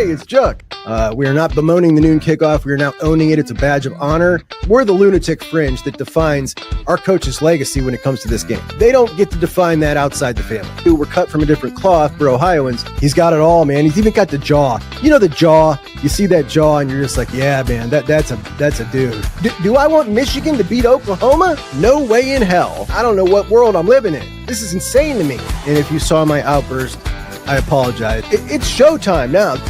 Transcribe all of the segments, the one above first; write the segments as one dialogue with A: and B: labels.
A: Hey, it's Juck. We are not bemoaning the noon kickoff. We are now owning it. It's a badge of honor. We're the lunatic fringe that defines our coach's legacy when it comes to this game. They don't get to define that outside the family. Dude, we're cut from a different cloth. We're Ohioans. He's got it all, man. He's even got the jaw. You know the jaw. You see that jaw, and you're just like, yeah, man, that's a dude. Do I want Michigan to beat Oklahoma? No way in hell. I don't know what world I'm living in. This is insane to me. And if you saw my outburst, I apologize. It's showtime now.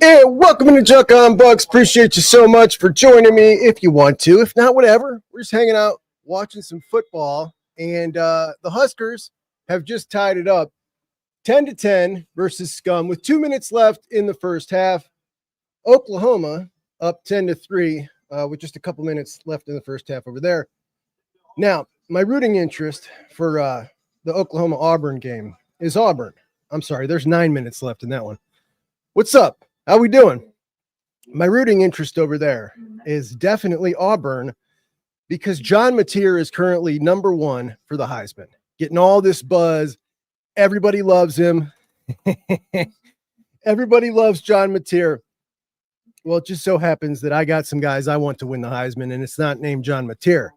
A: And welcome to Juckeye on Bucks. Appreciate you so much for joining me. If you want to, if not, whatever. We're just hanging out, watching some football. And the Huskers have just tied it up 10-10 versus Scum with 2 minutes left in the first half. Oklahoma up 10-3 with just a couple minutes left in the first half over there. Now, my rooting interest for the Oklahoma-Auburn game is Auburn. I'm sorry, there's 9 minutes left in that one. What's up? How we doing? My rooting interest over there is definitely Auburn because John Mateer is currently number one for the Heisman, getting all this buzz. Everybody loves him. Everybody loves John Mateer. Well, it just so happens that I got some guys I want to win the Heisman, and it's not named John Mateer.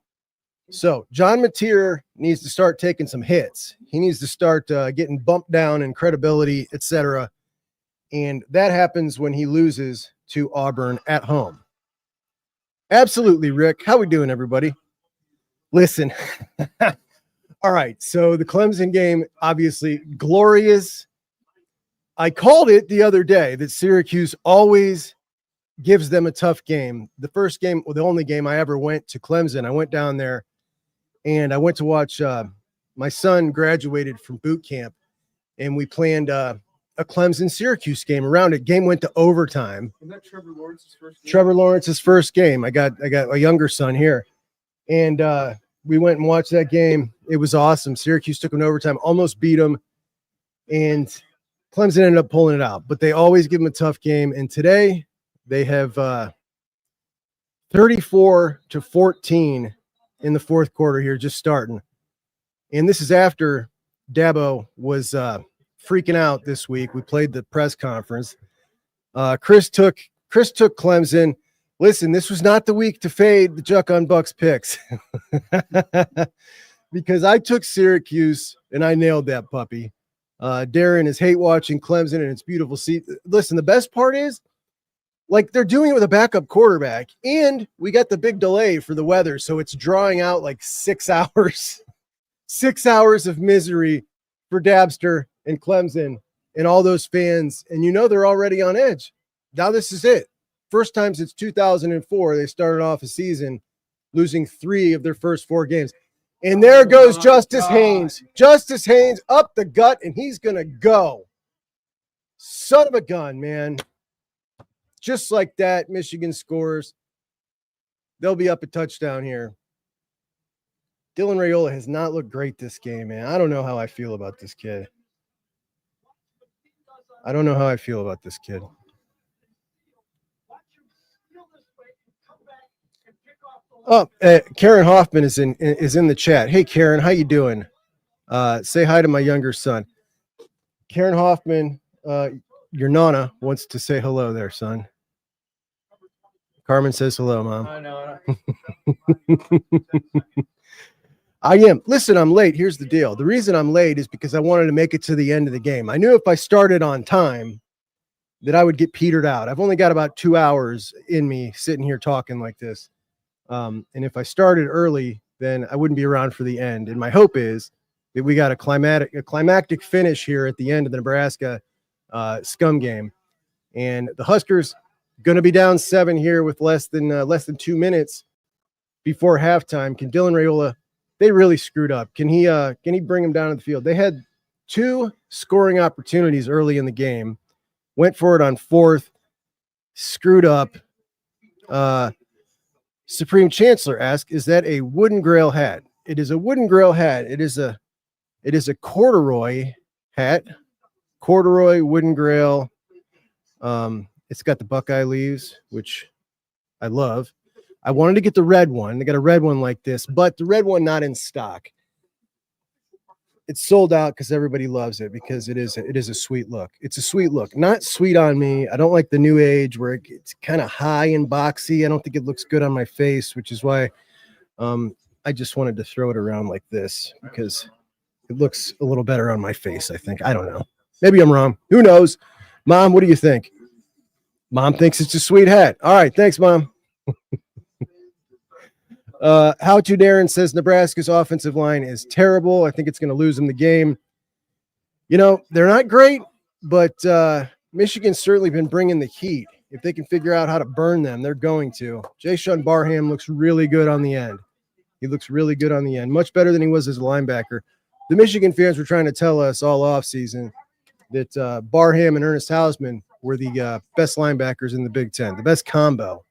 A: So John Mateer needs to start taking some hits. He needs to start getting bumped down in credibility, etc. And that happens when he loses to Auburn at home. Absolutely, Rick. How we doing, everybody? Listen. All right. So the Clemson game, obviously glorious. I called it the other day that Syracuse always gives them a tough game. The first game, well, the only game I ever went to Clemson, I went down there and I went to watch my son graduated from boot camp, and we planned a Clemson-Syracuse game around it. Game went to overtime. Isn't that Trevor Lawrence's first game? Trevor Lawrence's first game. I got a younger son here, and we went and watched that game. It was awesome. Syracuse took an overtime, almost beat them, and Clemson ended up pulling it out. But they always give them a tough game, and today they have 34-14 in the fourth quarter here, just starting. And this is after Dabo was freaking out this week. We played the press conference. Chris took Clemson. Listen, this was not the week to fade the Juck on Bucks picks because I took Syracuse and I nailed that puppy. Darren is hate watching Clemson and it's beautiful. See, listen, the best part is, like, they're doing it with a backup quarterback, and we got the big delay for the weather, so it's drawing out like 6 hours. 6 hours of misery for Dabster and Clemson and all those fans, and you know they're already on edge. Now this is it. First time since 2004 they started off a season losing 3 of their first 4 games. And there goes Justice Haynes. Justice Haynes up the gut, and he's going to go. Son of a gun, man. Just like that, Michigan scores. They'll be up a touchdown here. Dylan Raiola has not looked great this game, man. I don't know how I feel about this kid. Oh, Karen Hoffman is in the chat. Hey, Karen, how you doing? Say hi to my younger son. Karen Hoffman, your Nana wants to say hello there, son. Carmen says hello, Mom. I know. I am. Listen, I'm late. Here's the deal. The reason I'm late is because I wanted to make it to the end of the game. I knew if I started on time that I would get petered out. I've only got about 2 hours in me sitting here talking like this. And if I started early, then I wouldn't be around for the end. And my hope is that we got a climactic finish here at the end of the Nebraska Scum game. And the Huskers going to be down 7 here with less than 2 minutes before halftime. Can Dylan Raiola? They really screwed up. Can he bring them down to the field? They had 2 scoring opportunities early in the game. Went for it on 4th. Screwed up. Supreme Chancellor asks, "Is that a wooden grail hat?" It is a wooden grail hat. It is a corduroy hat. Corduroy wooden grail. It's got the Buckeye leaves, which I love. I wanted to get the red one. They got a red one like this, but the red one not in stock. it's sold out because everybody loves it, because it is a sweet look. It's a sweet look, not sweet on me. I don't like the new age where it's kind of high and boxy. I don't think it looks good on my face, which is why I just wanted to throw it around like this, because it looks a little better on my face, I think. I don't know. Maybe I'm wrong. Who knows? Mom, what do you think? Mom thinks it's a sweet hat. All right. Thanks, Mom. How to Darren says Nebraska's offensive line is terrible. I think it's going to lose them the game. You know, they're not great, but Michigan's certainly been bringing the heat. If they can figure out how to burn them, they're going to. Jayshon Barham looks really good on the end. He looks really good on the end, much better than he was as a linebacker. The Michigan fans were trying to tell us all offseason that Barham and Ernest Hausman were the best linebackers in the Big Ten, the best combo.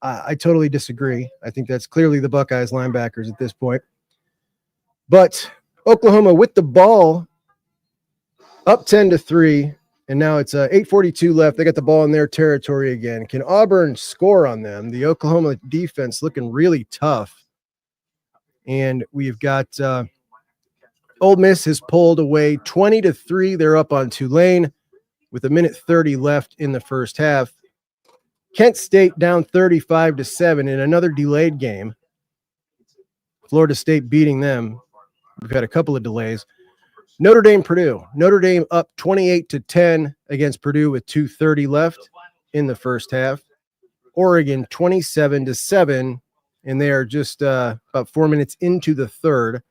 A: I totally disagree. I think that's clearly the Buckeyes linebackers at this point. But Oklahoma with the ball up 10-3, and now it's 8:42 left. They got the ball in their territory again. Can Auburn score on them? The Oklahoma defense looking really tough. And we've got Ole Miss has pulled away 20-3. They're up on Tulane with 1:30 left in the first half. Kent State down 35-7 in another delayed game. Florida State beating them. We've had a couple of delays. Notre Dame, Purdue. Notre Dame up 28-10 against Purdue with 2:30 left in the first half. Oregon 27-7, and they are just about 4 minutes into the third.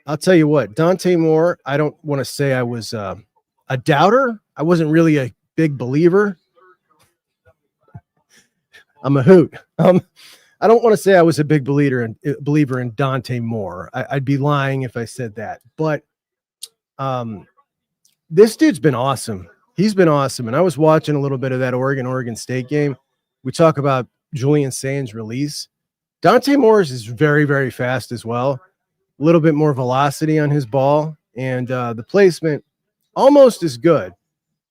A: I'll tell you what, Dante Moore, I don't want to say I was a doubter. I wasn't really a big believer. I'm a hoot. I don't want to say I was a big believer in Dante Moore. I'd be lying if I said that. But this dude's been awesome. He's been awesome. And I was watching a little bit of that Oregon State game. We talk about Julian Sain's release. Dante Moore's is very, very fast as well. A little bit more velocity on his ball. And the placement almost as good.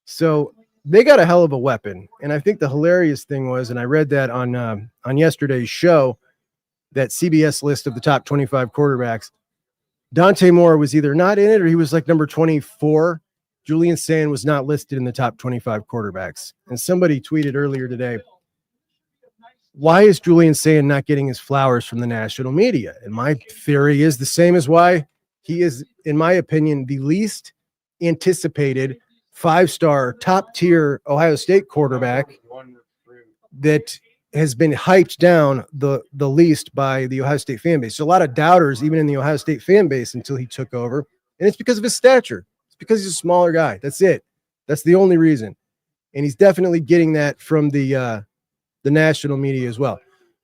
A: So they got a hell of a weapon. And I think the hilarious thing was, and I read that on yesterday's show, that CBS list of the top 25 quarterbacks, Dante Moore was either not in it or he was like number 24. Julian Sain was not listed in the top 25 quarterbacks. And somebody tweeted earlier today, why is Julian Sain not getting his flowers from the national media? And my theory is the same as why he is, in my opinion, the least anticipated five-star top-tier Ohio State quarterback that has been hyped down the least by the Ohio State fan base. So a lot of doubters, even in the Ohio State fan base, until he took over. And it's because of his stature. It's because he's a smaller guy. That's it. That's the only reason. And he's definitely getting that from the national media as well.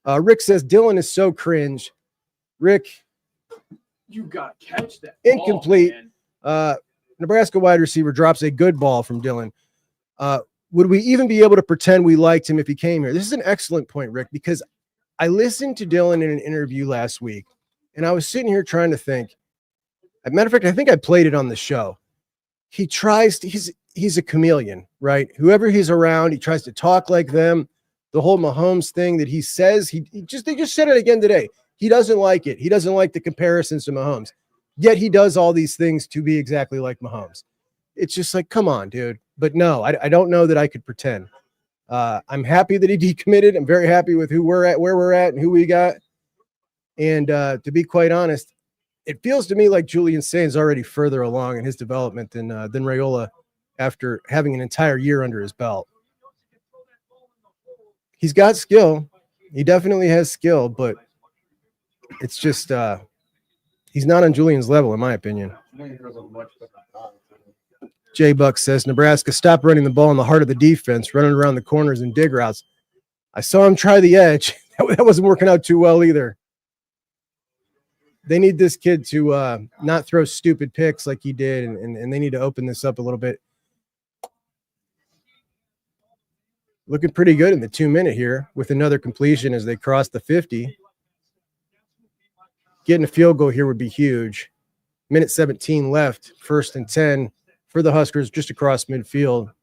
A: Rick says, Dylan is so cringe. Rick.
B: You got to catch that.
A: Incomplete. Ball, Nebraska wide receiver drops a good ball from Dylan. Would we even be able to pretend we liked him if he came here? This is an excellent point, Rick, because I listened to Dylan in an interview last week, and I was sitting here trying to think. As a matter of fact, I think I played it on the show. He tries to, he's a chameleon, right? Whoever he's around, he tries to talk like them. The whole Mahomes thing that he says, they just said it again today. He doesn't like it. He doesn't like the comparisons to Mahomes. Yet he does all these things to be exactly like Mahomes. It's just like, come on, dude. But no, I don't know that I could pretend. I'm happy that he decommitted. I'm very happy with where we're at, and who we got. And to be quite honest, it feels to me like Julian Sain's already further along in his development than Raiola after having an entire year under his belt. He's got skill. He definitely has skill, but it's just he's not on Julian's level, in my opinion. Jay Buck says, Nebraska, stop running the ball in the heart of the defense, running around the corners and dig routes. I saw him try the edge. That wasn't working out too well either. They need this kid to not throw stupid picks like he did, and they need to open this up a little bit. Looking pretty good in the 2-minute here with another completion as they cross the 50. Getting a field goal here would be huge. Minute 17 left, 1st and 10 for the Huskers just across midfield.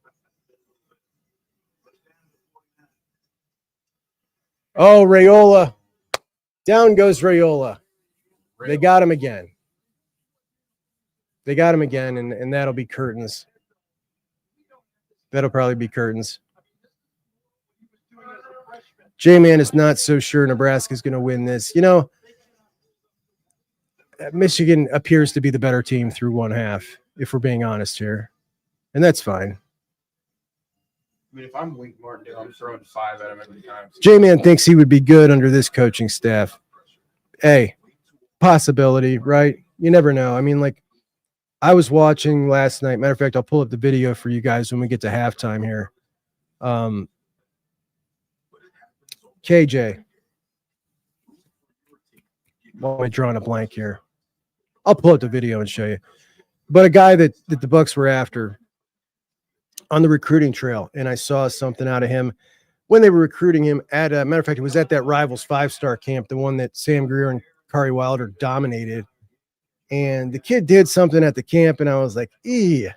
A: Oh, Raiola. Down goes Raiola. They got him again. They got him again, and that'll be curtains. That'll probably be curtains. J-Man is not so sure Nebraska is going to win this. You know, Michigan appears to be the better team through one half, if we're being honest here. And that's fine.
B: I mean, if I'm Wink Martindale, I'm throwing 5 at him every time.
A: J-Man thinks he would be good under this coaching staff. Hey, possibility, right? You never know. I mean, like, I was watching last night. Matter of fact, I'll pull up the video for you guys when we get to halftime here. KJ. Why am I drawing a blank here? I'll pull up the video and show you. But a guy that the Bucks were after on the recruiting trail, and I saw something out of him when they were recruiting him at matter of fact, it was at that Rivals 5-star camp, the one that Sam Greer and Kari Wilder dominated. And the kid did something at the camp, and I was like, he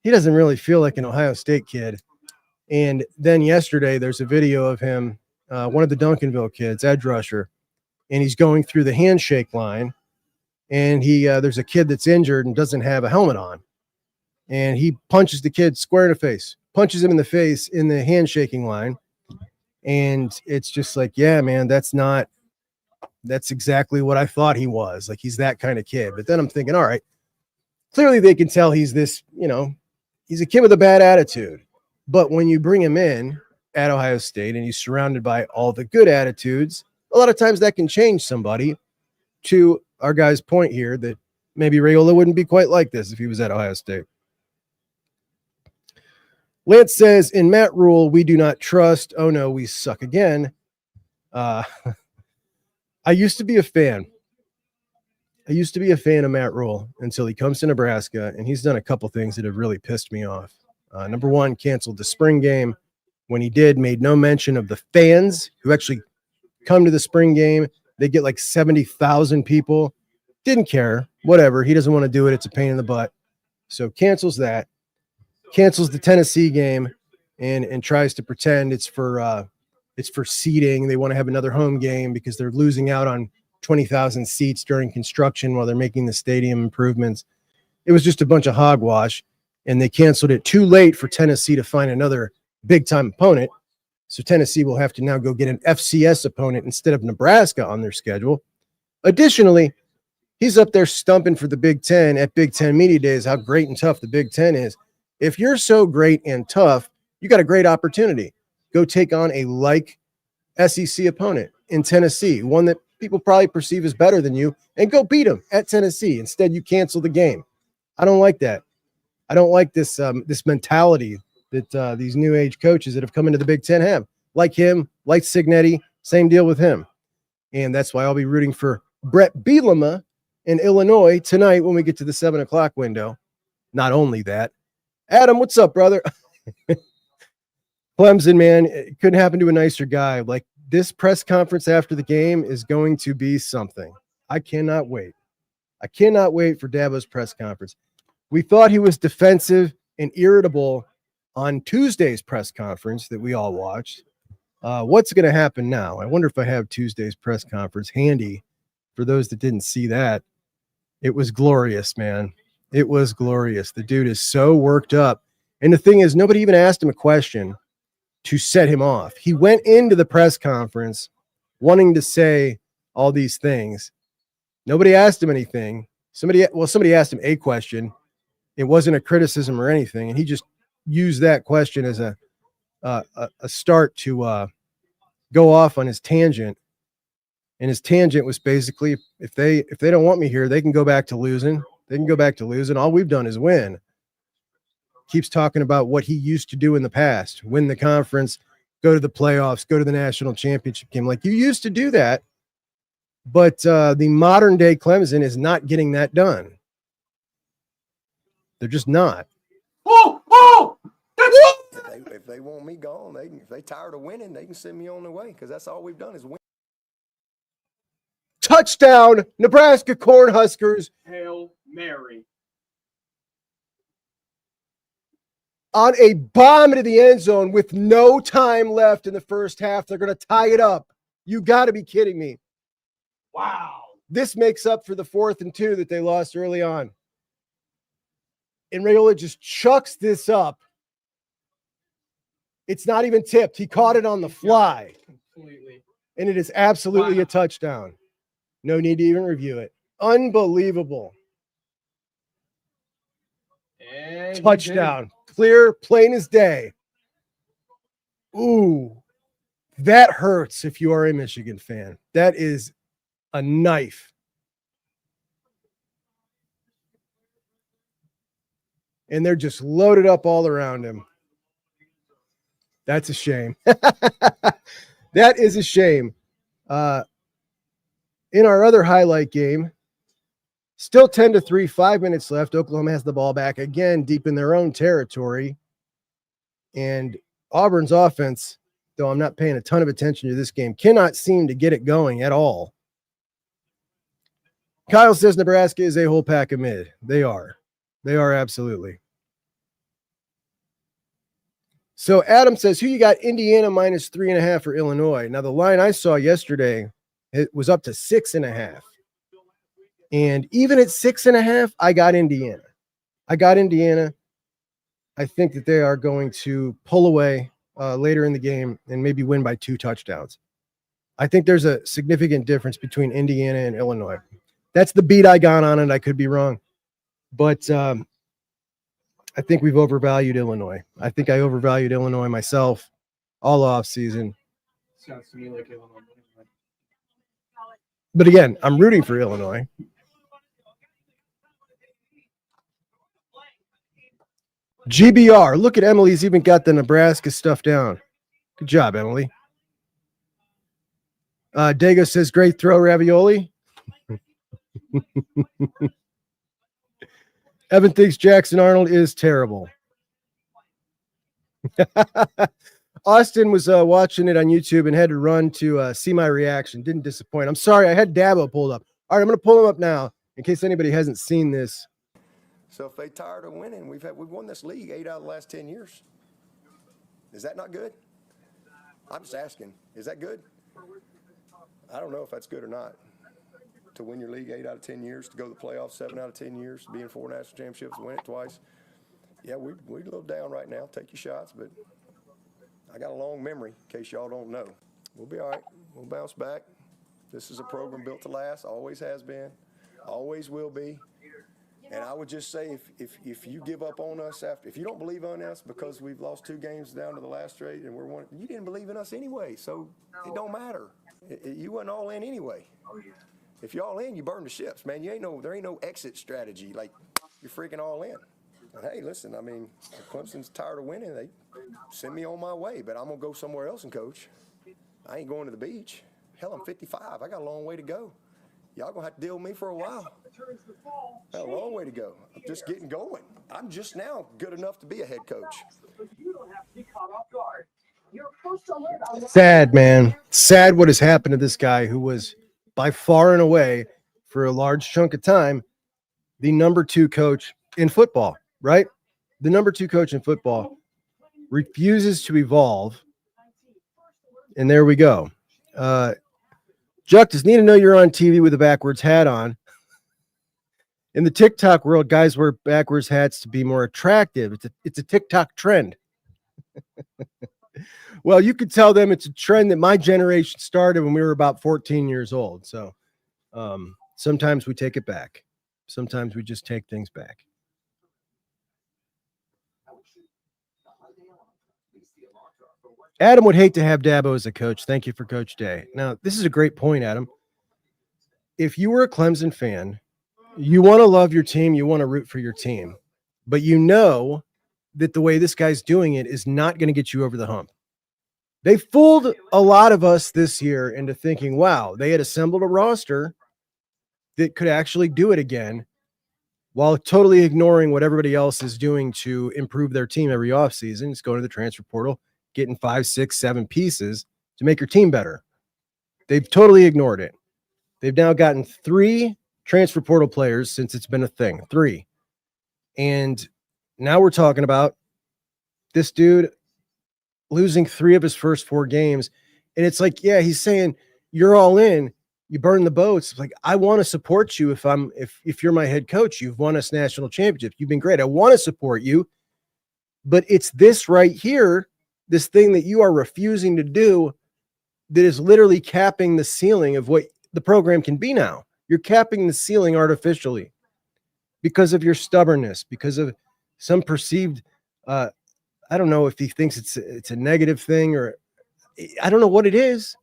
A: doesn't really feel like an Ohio State kid. And then yesterday, there's a video of him, one of the Duncanville kids, edge rusher, and he's going through the handshake line, and there's a kid that's injured and doesn't have a helmet on. And he punches the kid square in the face, punches him in the face in the handshaking line. And it's just like, yeah, man, that's exactly what I thought he was. Like, he's that kind of kid. But then I'm thinking, all right, clearly they can tell he's this, he's a kid with a bad attitude. But when you bring him in at Ohio State and he's surrounded by all the good attitudes, a lot of times that can change somebody. To our guy's point here, that maybe Raiola wouldn't be quite like this if he was at Ohio State. Lance says, in Matt Rule, we do not trust. Oh, no, we suck again. I used to be a fan. I used to be a fan of Matt Rule until he comes to Nebraska, and he's done a couple things that have really pissed me off. Number one, canceled the spring game. When he did, made no mention of the fans who actually come to the spring game. They get like 70,000 people. Didn't care. Whatever. He doesn't want to do it. It's a pain in the butt. So cancels that. Cancels the Tennessee game and tries to pretend it's for seating. They want to have another home game because they're losing out on 20,000 seats during construction while they're making the stadium improvements. It was just a bunch of hogwash, and they canceled it too late for Tennessee to find another big-time opponent. So Tennessee will have to now go get an FCS opponent instead of Nebraska on their schedule. Additionally, he's up there stumping for the Big Ten at Big Ten Media Days, how great and tough the Big Ten is. If you're so great and tough, you got a great opportunity. Go take on a SEC opponent in Tennessee, one that people probably perceive as better than you, and go beat them at Tennessee. Instead, you cancel the game. I don't like that. I don't like this mentality that these new age coaches that have come into the Big Ten have. Like him, like Signetti, same deal with him. And that's why I'll be rooting for Brett Bielema in Illinois tonight when we get to the 7 o'clock window. Not only that, Adam, what's up, brother? Clemson, man, it couldn't happen to a nicer guy. Like, this press conference after the game is going to be something. I cannot wait. I cannot wait for Dabo's press conference. We thought he was defensive and irritable on Tuesday's press conference that we all watched. What's going to happen now? I wonder if I have Tuesday's press conference handy for those that didn't see that. It was glorious, man. It was glorious. The dude is so worked up. And the thing is, nobody even asked him a question to set him off. He went into the press conference wanting to say all these things. Nobody asked him anything. Somebody asked him a question. It wasn't a criticism or anything. And he just used that question as a start to go off on his tangent. And his tangent was basically, if they don't want me here, they can go back to losing. They can go back to losing. All we've done is win. Keeps talking about what he used to do in the past. Win the conference, go to the playoffs, go to the national championship game. Like, you used to do that. But the modern day Clemson is not getting that done. They're just not.
C: If they want me gone, if they tired of winning, they can send me on their way because that's all we've done is win.
A: Touchdown, Nebraska Cornhuskers.
B: Hail Mary.
A: On a bomb into the end zone with no time left in the first half. They're going to tie it up. You got to be kidding me.
B: Wow.
A: This makes up for the 4th and 2 that they lost early on. And Raiola just chucks this up. It's not even tipped. He caught it on the fly.
B: Completely.
A: And it is absolutely
B: Wow.
A: a touchdown. No need to even review it. Unbelievable.
B: And he
A: Touchdown. Clear, plain as day. Ooh, that hurts if you are a Michigan fan. That is a knife. And they're just loaded up all around him. That's a shame. That is a shame. In our other highlight game, still 10-3, 5 minutes left. Oklahoma has the ball back again, deep in their own territory. And Auburn's offense, though I'm not paying a ton of attention to this game, cannot seem to get it going at all. Kyle says Nebraska is a whole pack of mid. They are. They are absolutely. So Adam says, who you got? Indiana minus 3.5 for Illinois. Now, the line I saw yesterday, it was up to 6.5. And even at 6.5, I got Indiana. I think that they are going to pull away later in the game and maybe win by 2 touchdowns. I think there's a significant difference between Indiana and Illinois. That's the beat I got on it. I could be wrong. But I think we've overvalued Illinois. I think I overvalued Illinois myself all off season.
B: Sounds to me like Illinois.
A: But again, I'm rooting for Illinois. GBR. Look at Emily's even got the Nebraska stuff down. Good job, Emily. Dago says, great throw, Ravioli. Evan thinks Jackson Arnold is terrible. Austin was watching it on YouTube and had to run to see my reaction. Didn't disappoint. I'm sorry. I had Dabo pulled up. All right, I'm going to pull him up now in case anybody hasn't seen this.
C: So if they tired of winning, we've won this league 8 out of the last 10 years. Is that not good? I'm just asking. Is that good? I don't know if that's good or not. To win your league 8 out of 10 years, to go to the playoffs 7 out of 10 years, to be in 4 national championships, win it twice. Yeah, we're a little down right now. Take your shots, but I got a long memory, in case y'all don't know. We'll be all right. We'll bounce back. This is a program built to last. Always has been. Always will be. And I would just say, if you give up on us if you don't believe in us because we've lost 2 games down to the last straight and you didn't believe in us anyway, so it don't matter. You wasn't all in anyway. If you're all in, you burn the ships, man. There ain't no exit strategy. Like, you're freaking all in. And hey, listen, I mean, if Clemson's tired of winning, they send me on my way, but I'm going to go somewhere else and coach. I ain't going to the beach. Hell, I'm 55. I got a long way to go. Y'all going to have to deal with me for a while. Got a long way to go. I'm just getting going. I'm just now good enough to be a head coach.
A: Sad, man. Sad what has happened to this guy who was by far and away, for a large chunk of time, the number 2 coach in football, right? The number 2 coach in football refuses to evolve. And there we go. Juck, does need to know you're on TV with a backwards hat on. In the TikTok world, guys wear backwards hats to be more attractive. It's a TikTok trend. Well, you could tell them it's a trend that my generation started when we were about 14 years old. So sometimes we take it back. Sometimes we just take things back. Adam would hate to have Dabo as a coach. Thank you for Coach Day. Now, this is a great point, Adam. If you were a Clemson fan, you want to love your team, you want to root for your team, but you know that the way this guy's doing it is not going to get you over the hump. They fooled a lot of us this year into thinking, wow, they had assembled a roster that could actually do it again while totally ignoring what everybody else is doing to improve their team every offseason. It's going to the transfer portal, getting 5, 6, 7 pieces to make your team better. They've totally ignored it. They've now gotten 3 transfer portal players since it's been a thing. 3. And now we're talking about this dude losing 3 of his first 4 games. And it's like, yeah, he's saying you're all in, you burn the boats. It's like, I want to support you if you're my head coach. You've won us national championships. You've been great. I want to support you. But it's this right here, this thing that you are refusing to do, that is literally capping the ceiling of what the program can be now. You're capping the ceiling artificially because of your stubbornness, because of some perceived, I don't know if he thinks it's a negative thing, or I don't know what it is.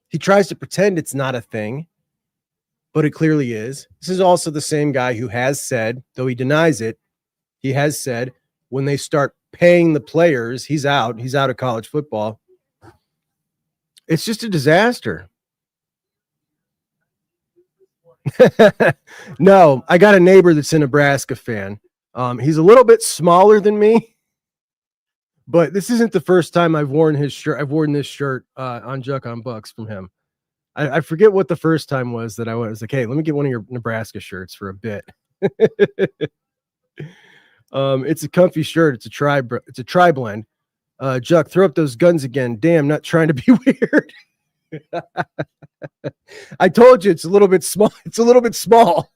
A: He tries to pretend it's not a thing, but it clearly is. This is also the same guy who has said, though he denies it, he has said when they start paying the players, he's out of college football. It's just a disaster. No, I got a neighbor that's a Nebraska fan. He's a little bit smaller than me, but this isn't the first time I've worn his shirt. I've worn this shirt on Juck on Bucks from him. I forget what the first time was that I was like, hey, let me get one of your Nebraska shirts for a bit. It's a comfy shirt. It's a tri blend. Juck, throw up those guns again. Damn, not trying to be weird. I told you it's a little bit small. It's a little bit small.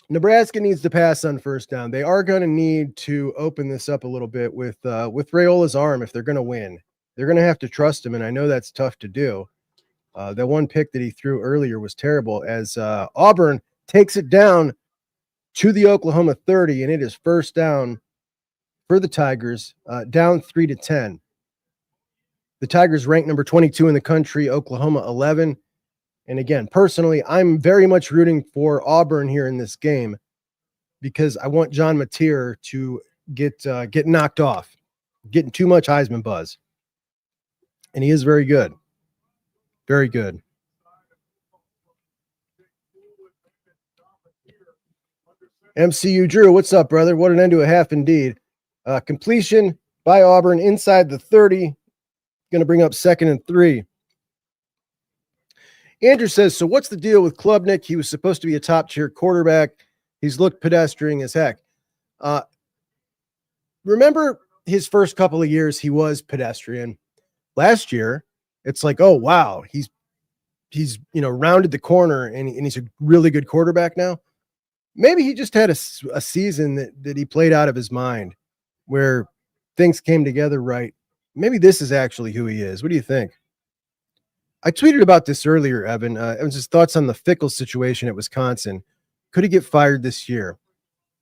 A: Nebraska needs to pass on first down. They are going to need to open this up a little bit with Rayola's arm if they're going to win. They're going to have to trust him, and I know that's tough to do. That one pick that he threw earlier was terrible, as Auburn takes it down to the Oklahoma 30, and it is first down for the Tigers, down 3-10. The Tigers ranked number 22 in the country, Oklahoma 11. And again, personally, I'm very much rooting for Auburn here in this game because I want John Mateer to get knocked off, getting too much Heisman buzz. And he is very good. Very good. MCU Drew, what's up, brother? What an end to a half indeed. Completion by Auburn inside the 30. Going to bring up 2nd and 3. Andrew says, so what's the deal with Klubnik? He was supposed to be a top-tier quarterback. He's looked pedestrian as heck. Remember his first couple of years, he was pedestrian. Last year, it's like, oh, wow, he's rounded the corner, and he's a really good quarterback now. Maybe he just had a season that he played out of his mind where things came together right. Maybe this is actually who he is. What do you think? I tweeted about this earlier, Evan. It was his thoughts on the Fickell situation at Wisconsin. Could he get fired this year?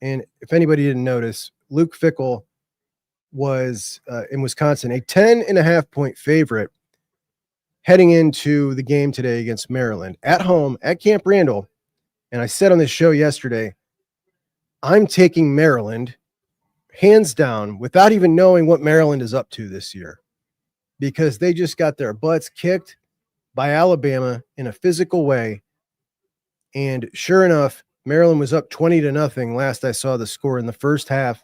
A: And if anybody didn't notice, Luke Fickell was in Wisconsin a 10.5-point favorite heading into the game today against Maryland at home at Camp Randall. And I said on this show yesterday, I'm taking Maryland hands down without even knowing what Maryland is up to this year, because they just got their butts kicked by Alabama in a physical way. And sure enough, Maryland was up 20-0 last I saw the score in the first half.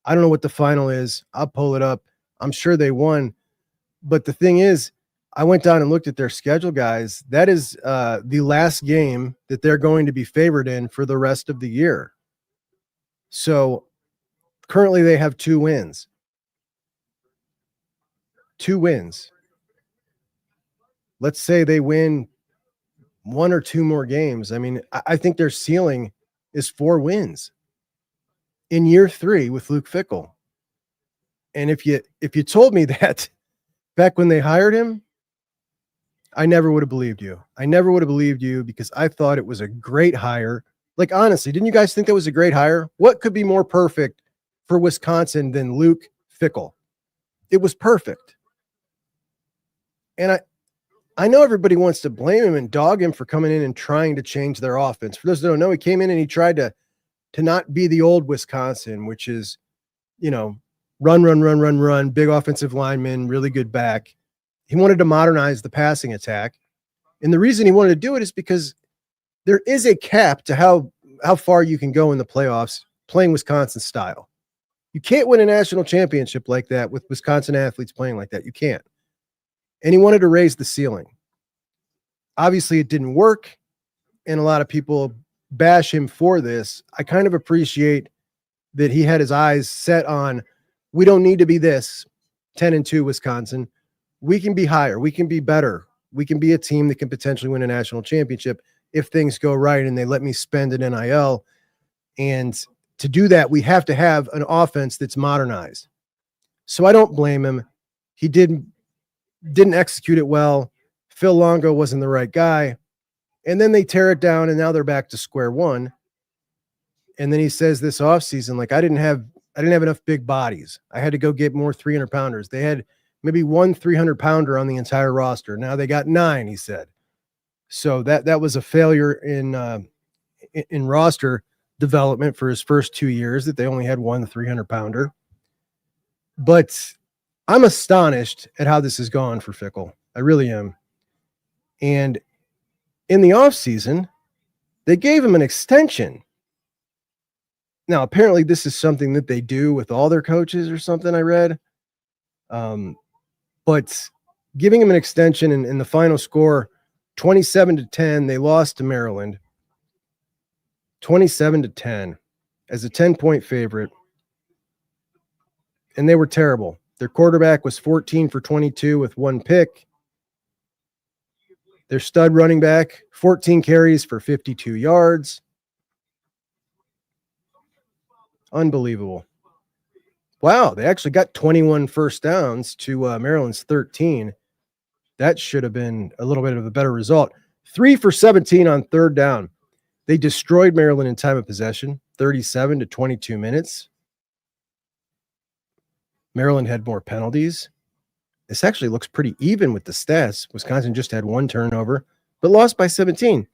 A: I don't know what the final is. I'll pull it up. I'm sure they won. But the thing is, I went down and looked at their schedule, guys. That is the last game that they're going to be favored in for the rest of the year. So currently they have 2 wins. 2 wins. Let's say they win 1 or 2 more games. I mean, I think their ceiling is 4 wins in year 3 with Luke Fickell. And if you told me that back when they hired him, I never would have believed you. I never would have believed you because I thought it was a great hire. Like, honestly, didn't you guys think that was a great hire? What could be more perfect for Wisconsin than Luke Fickell? It was perfect. And I know everybody wants to blame him and dog him for coming in and trying to change their offense. For those that don't know, he came in and he tried to not be the old Wisconsin, which is, run, big offensive lineman, really good back. He wanted to modernize the passing attack. And the reason he wanted to do it is because there is a cap to how far you can go in the playoffs playing Wisconsin style. You can't win a national championship like that with Wisconsin athletes playing like that. You can't. And he wanted to raise the ceiling. Obviously, it didn't work, and a lot of people bash him for this. I kind of appreciate that he had his eyes set on, we don't need to be this 10-2 Wisconsin. We can be higher. We can be better. We can be a team that can potentially win a national championship if things go right and they let me spend an NIL. And to do that, we have to have an offense that's modernized. So I don't blame him. He didn't execute it well. Phil Longo wasn't the right guy. And then they tear it down, and now they're back to square one. And then he says this offseason, like, I didn't have enough big bodies. I had to go get more 300-pounders. They had maybe one 300-pounder on the entire roster. Now they got 9, he said. So that was a failure in roster development for his first 2 years, that they only had one 300-pounder. But I'm astonished at how this has gone for Fickell. I really am. And in the offseason, they gave him an extension. Now, apparently this is something that they do with all their coaches or something, I read. But giving him an extension in the final score, 27-10, they lost to Maryland. 27-10 as a 10-point favorite. And they were terrible. Their quarterback was 14 for 22 with 1 pick. Their stud running back, 14 carries for 52 yards. Unbelievable. Wow, they actually got 21 first downs to Maryland's 13. That should have been a little bit of a better result. 3 for 17 on third down. They destroyed Maryland in time of possession, 37 to 22 minutes. Maryland had more penalties. This actually looks pretty even with the stats. Wisconsin just had 1 turnover, but lost by 17.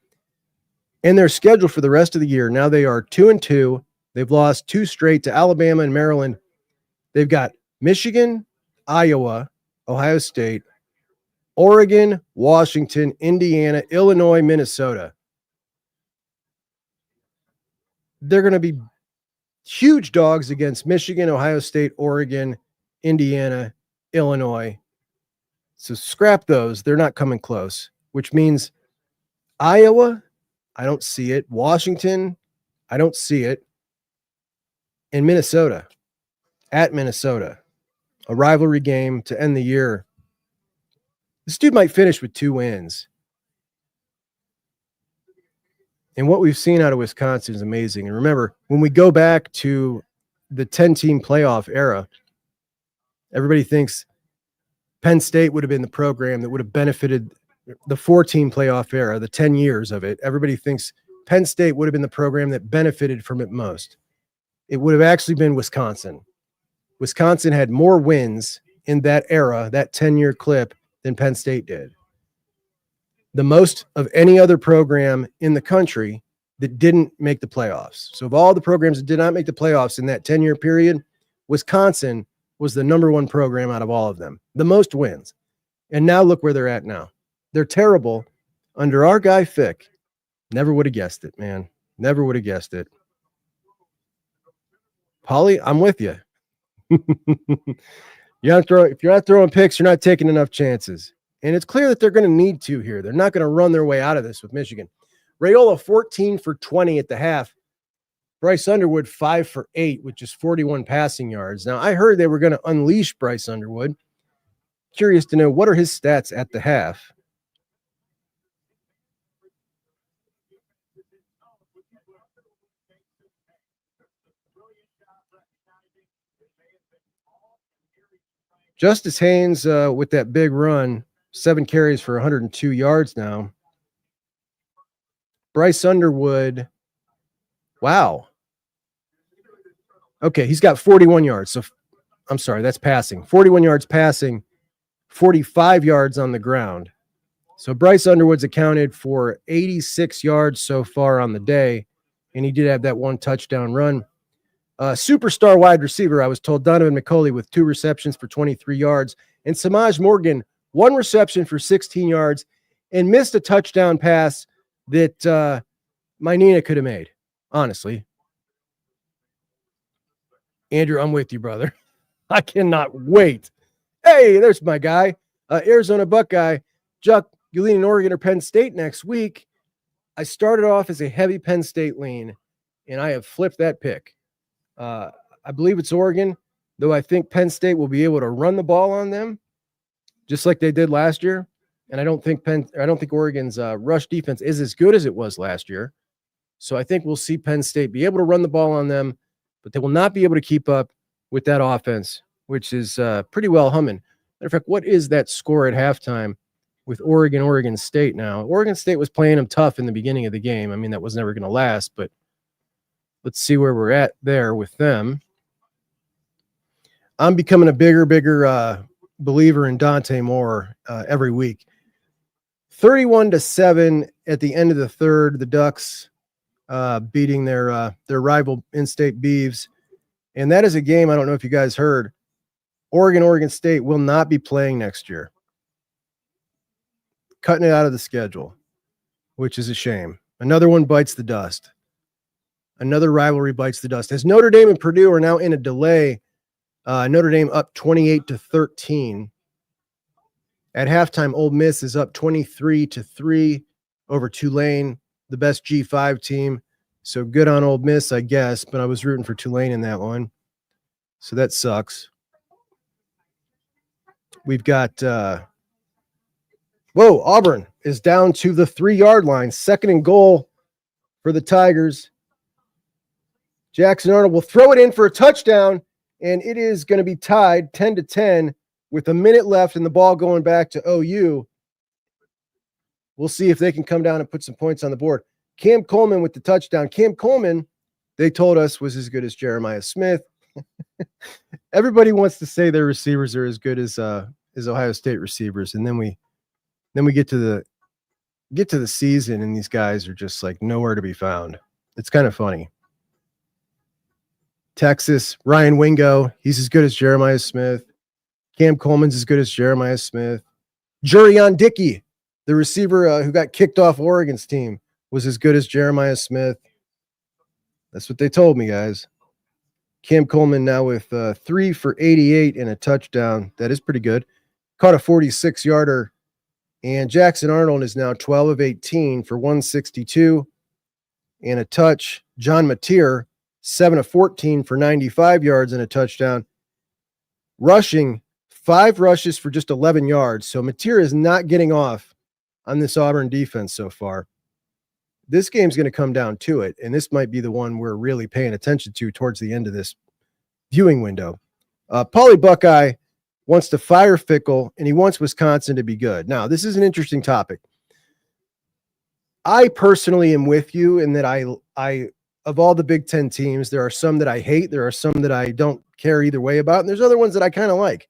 A: And their schedule for the rest of the year, now they are 2-2. They've lost 2 straight to Alabama and Maryland. They've got Michigan, Iowa, Ohio State, Oregon, Washington, Indiana, Illinois, Minnesota. They're going to be huge dogs against Michigan, Ohio State, Oregon, Indiana, Illinois. So scrap those. They're not coming close, which means Iowa, I don't see it. Washington, I don't see it. And Minnesota, at Minnesota, a rivalry game to end the year. This dude might finish with 2 wins. And what we've seen out of Wisconsin is amazing. And remember, when we go back to the 10-team playoff era, everybody thinks Penn State would have been the program that would have benefited the 4-team playoff era, the 10 years of it. Everybody thinks Penn State would have been the program that benefited from it most. It would have actually been Wisconsin. Wisconsin had more wins in that era, that 10-year clip, than Penn State did. The most of any other program in the country that didn't make the playoffs. So of all the programs that did not make the playoffs in that 10-year period, Wisconsin was the number 1 program out of all of them. The most wins. And now look where they're at now. They're terrible under our guy Fick. Never would have guessed it, man. Never would have guessed it. Paulie, I'm with you. If you're not throwing picks, you're not taking enough chances. And it's clear that they're going to need to here. They're not going to run their way out of this with Michigan. Raiola, 14 for 20 at the half. Bryce Underwood, 5 for 8, which is 41 passing yards. Now, I heard they were going to unleash Bryce Underwood. Curious to know, what are his stats at the half? Justice Haynes with that big run, 7 carries for 102 yards now. Bryce Underwood, wow. Okay, he's got 41 yards. So I'm sorry, that's passing. 41 yards passing, 45 yards on the ground. So Bryce Underwood's accounted for 86 yards so far on the day, and he did have that 1 touchdown run. Superstar wide receiver, I was told, Donovan McCulley with 2 receptions for 23 yards, and Samaj Morgan, 1 reception for 16 yards, and missed a touchdown pass that my Nina could have made, honestly. Andrew, I'm with you, brother. I cannot wait. Hey, there's my guy, Arizona Buckeye. Juck, you leaning Oregon or Penn State next week? I started off as a heavy Penn State lean, and I have flipped that pick. I believe it's Oregon. though I think Penn State will be able to run the ball on them just like they did last year. And I don't think Oregon's rush defense is as good as it was last year. So I think we'll see Penn State be able to run the ball on them, but they will not be able to keep up with that offense, which is pretty well humming. Matter of fact, what is that score at halftime with Oregon State now? Oregon State was playing them tough in the beginning of the game. I mean, that was never going to last, but let's see where we're at there with them. I'm becoming a bigger believer in Dante Moore every week. 31-7 at the end of the third. The Ducks beating their rival in-state Beavs. And that is a game, I don't know if you guys heard, Oregon State will not be playing next year. Cutting it out of the schedule, which is a shame. Another one bites the dust. Another rivalry bites the dust. As Notre Dame and Purdue are now in a delay, Notre Dame up 28-13. At halftime, Ole Miss is up 23-3 over Tulane, the best G5 team. So good on Ole Miss, I guess, but I was rooting for Tulane in that one. So that sucks. We've got, Auburn is down to the 3-yard line. 2nd and goal for the Tigers. Jackson Arnold will throw it in for a touchdown, and it is going to be tied 10-10 with a minute left and the ball going back to OU. We'll see if they can come down and put some points on the board. Cam Coleman with the touchdown. Cam Coleman, they told us, was as good as Jeremiah Smith. Everybody wants to say their receivers are as good as Ohio State receivers, and then we get to the season and these guys are just like nowhere to be found. It's kind of funny. Texas, Ryan Wingo, he's as good as Jeremiah Smith. Cam Coleman's as good as Jeremiah Smith. Jurion Dickey, the receiver who got kicked off Oregon's team, was as good as Jeremiah Smith. That's what they told me, guys. Cam Coleman now with 3 for 88 and a touchdown. That is pretty good. Caught a 46-yarder. And Jackson Arnold is now 12 of 18 for 162 and a touch. John Mateer, 7 of 14 for 95 yards and a touchdown. Rushing, 5 rushes for just 11 yards. So Mateer is not getting off on this Auburn defense so far. This game's going to come down to it, and this might be the one we're really paying attention to towards the end of this viewing window. Paulie Buckeye wants to fire Fickell, and he wants Wisconsin to be good. Now, this is an interesting topic. I personally am with you in that I of all the Big Ten teams, there are some that I hate, there are some that I don't care either way about, and there's other ones that I kind of like.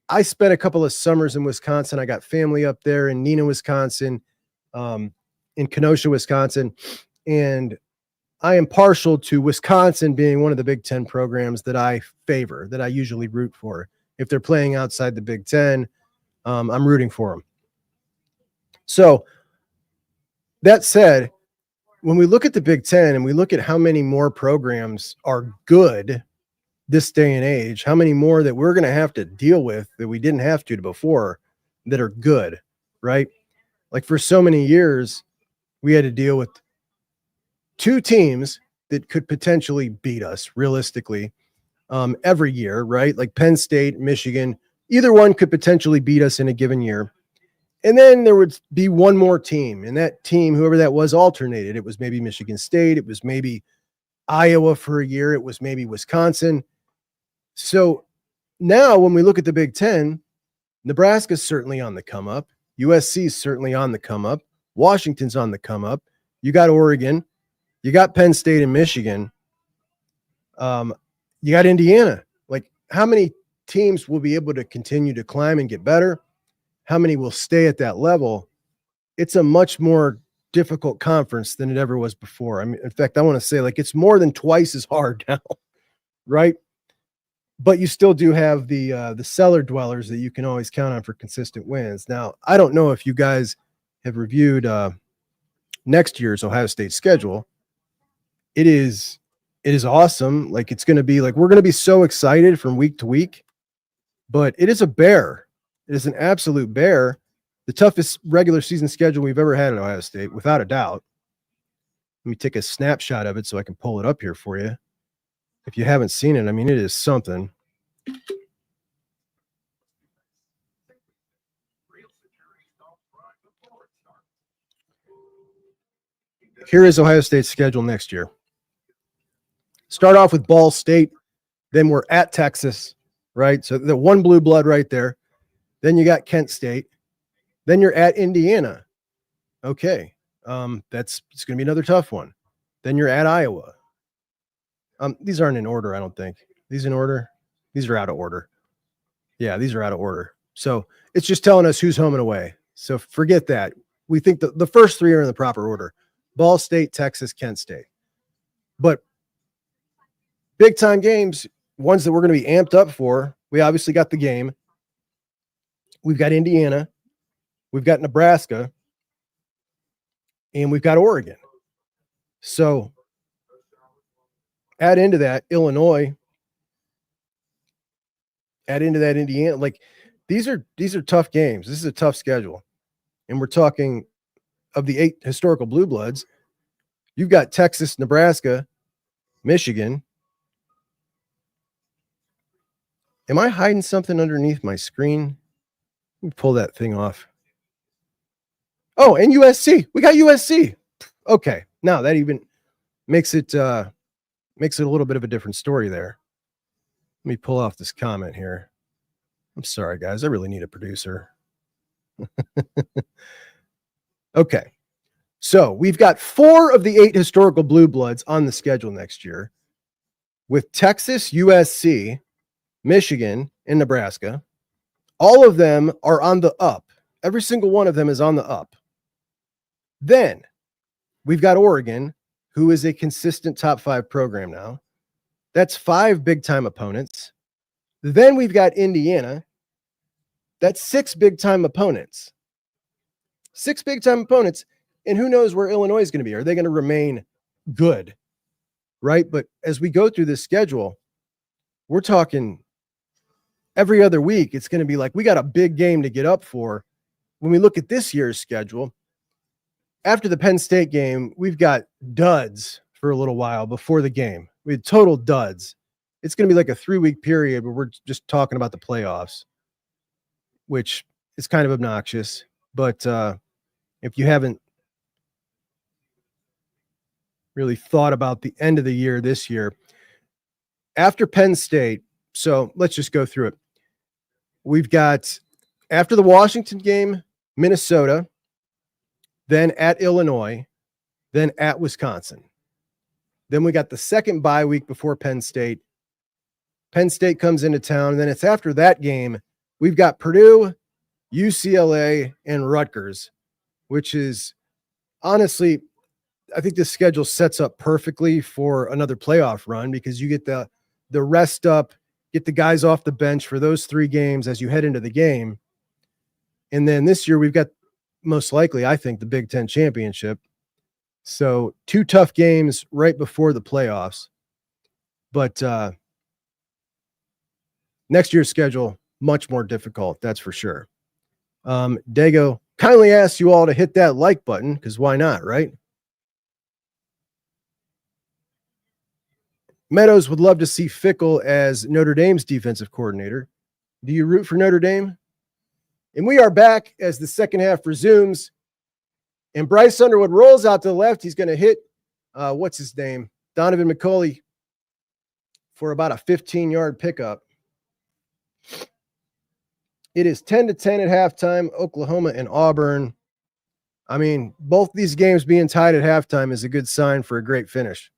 A: I spent a couple of summers in Wisconsin. I got family up there in Neenah, Wisconsin, in Kenosha, Wisconsin, and I am partial to Wisconsin being one of the Big Ten programs that I favor, that I usually root for. If they're playing outside the Big Ten, I'm rooting for them. So that said, when we look at the Big Ten and we look at how many more programs are good this day and age, how many more that we're going to have to deal with that we didn't have to before that are good, right? Like for so many years, we had to deal with 2 teams that could potentially beat us realistically every year, right? Like Penn State, Michigan, either one could potentially beat us in a given year. And then there would be one more team, and that team, whoever that was, alternated. It was maybe Michigan State. It was maybe Iowa for a year. It was maybe Wisconsin. So now when we look at the Big Ten, Nebraska's certainly on the come up. USC's certainly on the come up. Washington's on the come up. You got Oregon. You got Penn State and Michigan. You got Indiana. Like, how many teams will be able to continue to climb and get better? How many will stay at that level? It's a much more difficult conference than it ever was before. I mean, in fact, I want to say, like, it's more than twice as hard now, right? But you still do have the cellar dwellers that you can always count on for consistent wins. Now, I don't know if you guys have reviewed next year's Ohio State schedule. It is awesome. Like, it's going to be like, we're going to be so excited from week to week, but it is a bear. It is an absolute bear. The toughest regular season schedule we've ever had at Ohio State, without a doubt. Let me take a snapshot of it so I can pull it up here for you. If you haven't seen it, I mean, it is something. Here is Ohio State's schedule next year. Start off with Ball State, then we're at Texas, right? So the one blue blood right there. Then you got Kent State. Then you're at Indiana. Okay. It's going to be another tough one. Then you're at Iowa. These aren't in order, I don't think. These in order? These are out of order. Yeah, these are out of order. So it's just telling us who's home and away. So forget that. We think the first three are in the proper order. Ball State, Texas, Kent State. But big time games, ones that we're going to be amped up for, we obviously got the game. We've got Indiana. We've got Nebraska. And we've got Oregon. So add into that Illinois. Add into that Indiana. Like these are tough games. This is a tough schedule. And we're talking of the 8 historical blue bloods. You've got Texas, Nebraska, Michigan. Am I hiding something underneath my screen? Let me pull that thing off. Oh, and USC. We got USC. Okay. Now that even makes it a little bit of a different story there. Let me pull off this comment here. I'm sorry, guys. I really need a producer. Okay. So we've got 4 of the 8 historical blue bloods on the schedule next year with Texas, USC, Michigan, and Nebraska. All of them are on the up. Every single one of them is on the up. Then we've got Oregon, who is a consistent top 5 program now. That's 5 big-time opponents. Then we've got Indiana. That's 6 big-time opponents. 6 big-time opponents. And who knows where Illinois is going to be? Are they going to remain good? Right? But as we go through this schedule, we're talking every other week. It's going to be like, we got a big game to get up for. When we look at this year's schedule, after the Penn State game, we've got duds for a little while before the game. We had total duds. It's going to be like a 3-week period where we're just talking about the playoffs, which is kind of obnoxious. But if you haven't really thought about the end of the year this year, after Penn State, so let's just go through it. We've got, after the Washington game, Minnesota, then at Illinois, then at Wisconsin. Then we got the second bye week before Penn State. Penn State comes into town, and then it's after that game, we've got Purdue, UCLA, and Rutgers, which is honestly, I think this schedule sets up perfectly for another playoff run because you get the rest up, get the guys off the bench for those 3 games as you head into the game. And then this year we've got most likely, I think, the Big Ten championship. So 2 tough games right before the playoffs. But next year's schedule, much more difficult, that's for sure. Dago kindly asks you all to hit that like button because why not, right? Meadows would love to see Fickell as Notre Dame's defensive coordinator. Do you root for Notre Dame? And we are back as the second half resumes. And Bryce Underwood rolls out to the left. He's going to hit, what's his name? Donovan McCulley for about a 15-yard pickup. It is 10-10 at halftime, Oklahoma and Auburn. I mean, both these games being tied at halftime is a good sign for a great finish.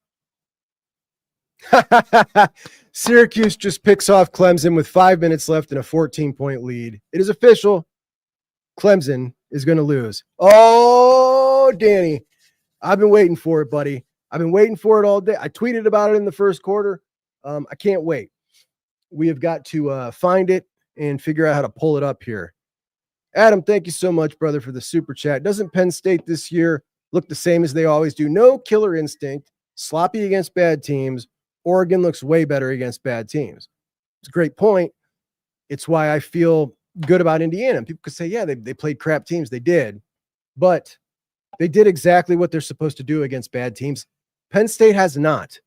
A: Syracuse just picks off Clemson with 5 minutes left and a 14-point lead. It is official. Clemson is going to lose. Oh, Danny, I've been waiting for it, buddy. I've been waiting for it all day. I tweeted about it in the first quarter. I can't wait. We have got to find it and figure out how to pull it up here. Adam, thank you so much, brother, for the super chat. Doesn't Penn State this year look the same as they always do? No killer instinct, sloppy against bad teams. Oregon looks way better against bad teams. It's a great point. It's why I feel good about Indiana. People could say, yeah, they played crap teams. They did. But they did exactly what they're supposed to do against bad teams. Penn State has not.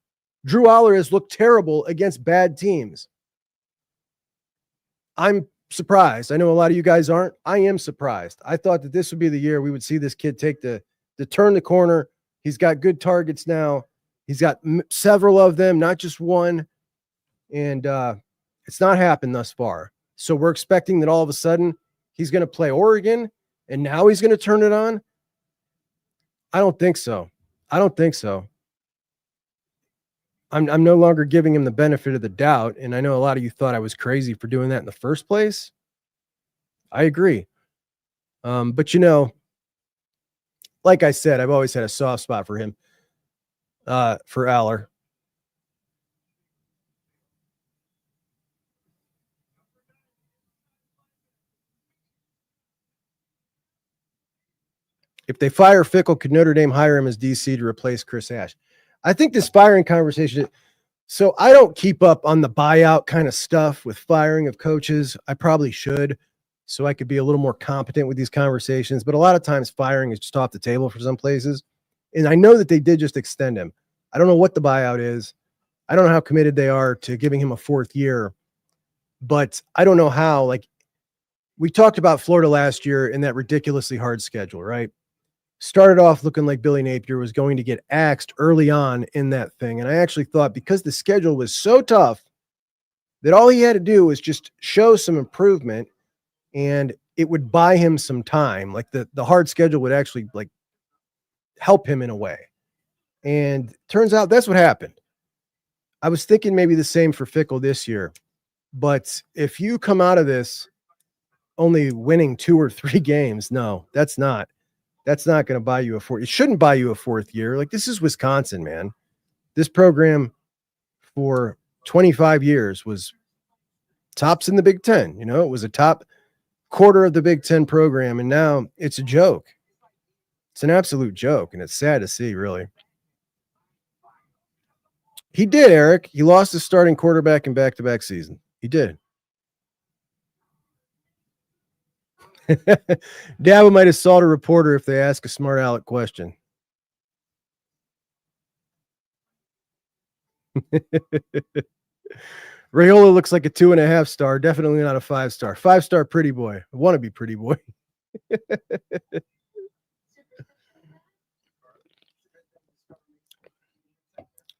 A: Drew Aller has looked terrible against bad teams. I'm surprised. I know a lot of you guys aren't. I am surprised. I thought that this would be the year we would see this kid take the turn the corner. He's got good targets now. He's got several of them, not just one. And it's not happened thus far. So we're expecting that all of a sudden he's going to play Oregon and now he's going to turn it on. I don't think so. I don't think so. I'm no longer giving him the benefit of the doubt. And I know a lot of you thought I was crazy for doing that in the first place. I agree. But, you know, like I said, I've always had a soft spot for him, for Aller. If they fire Fickell, could Notre Dame hire him as DC to replace Chris Ash? I think this firing conversation. So I don't keep up on the buyout kind of stuff with firing of coaches. I probably should, so I could be a little more competent with these conversations. But a lot of times firing is just off the table for some places. And I know that they did just extend him. I don't know what the buyout is. I don't know how committed they are to giving him a 4th year. But I don't know how. Like, we talked about Florida last year in that ridiculously hard schedule, right? Started off looking like Billy Napier was going to get axed early on in that thing. And I actually thought because the schedule was so tough that all he had to do was just show some improvement and it would buy him some time. Like the hard schedule would actually like help him in a way. And turns out that's what happened. I was thinking maybe the same for Fickell this year. But if you come out of this only winning 2 or 3 games, no, that's not going to buy you a 4th. It shouldn't buy you a 4th year. Like, this is Wisconsin, man. This program for 25 years was tops in the Big Ten. You know, it was a top quarter of the Big Ten program. And now it's a joke. It's an absolute joke. And it's sad to see, really. He did, Eric. He lost his starting quarterback in back-to-back season. He did. Dabo might assault a reporter if they ask a smart aleck question. Raiola looks like a 2.5 star. Definitely not a 5 star. 5 star pretty boy. I want to be pretty boy.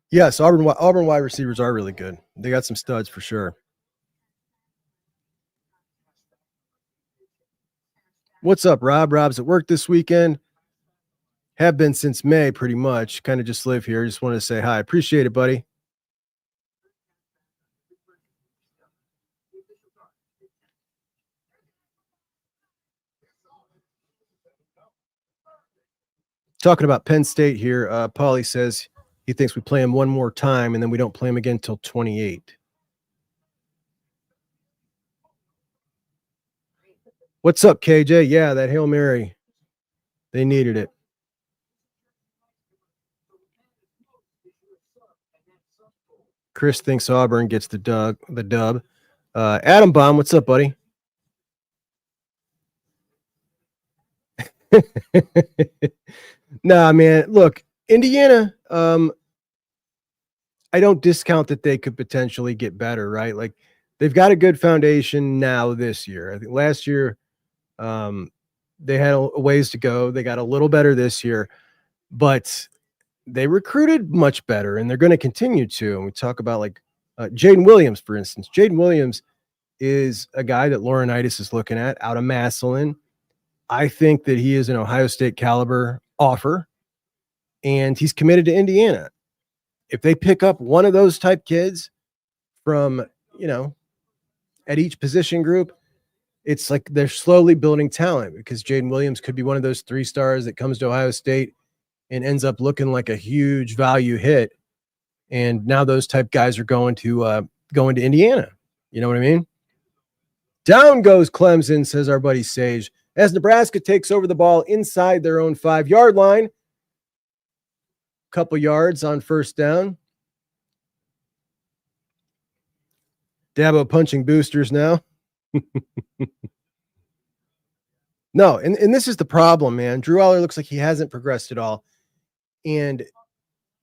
A: Yes, Auburn wide receivers are really good. They got some studs for sure. What's up, Rob? Rob's at work this weekend. Have been since May, pretty much. Kind of just live here. Just wanted to say hi. Appreciate it, buddy. Talking about Penn State here. Paulie says he thinks we play him one more time and then we don't play him again until 28. What's up, KJ? Yeah, that Hail Mary. They needed it. Chris thinks Auburn gets the dub. Adam Baum, what's up, buddy? Nah, man. Look, Indiana, I don't discount that they could potentially get better, right? Like, they've got a good foundation now this year. I think last year they had a ways to go. They got a little better this year, but they recruited much better, and they're going to continue to. And we talk about like Jaden Williams, for instance. Jaden Williams is a guy that Laurinaitis is looking at out of Massillon. I think that he is an Ohio State caliber offer, and he's committed to Indiana. If they pick up one of those type kids from, you know, at each position group, it's like they're slowly building talent, because Jaden Williams could be one of those 3 stars that comes to Ohio State and ends up looking like a huge value hit. And now those type guys are going to Indiana. You know what I mean? Down goes Clemson, says our buddy Sage, as Nebraska takes over the ball inside their own 5-yard line. Couple yards on first down. Dabo punching boosters now. No, and this is the problem, man. Drew Aller looks like he hasn't progressed at all. And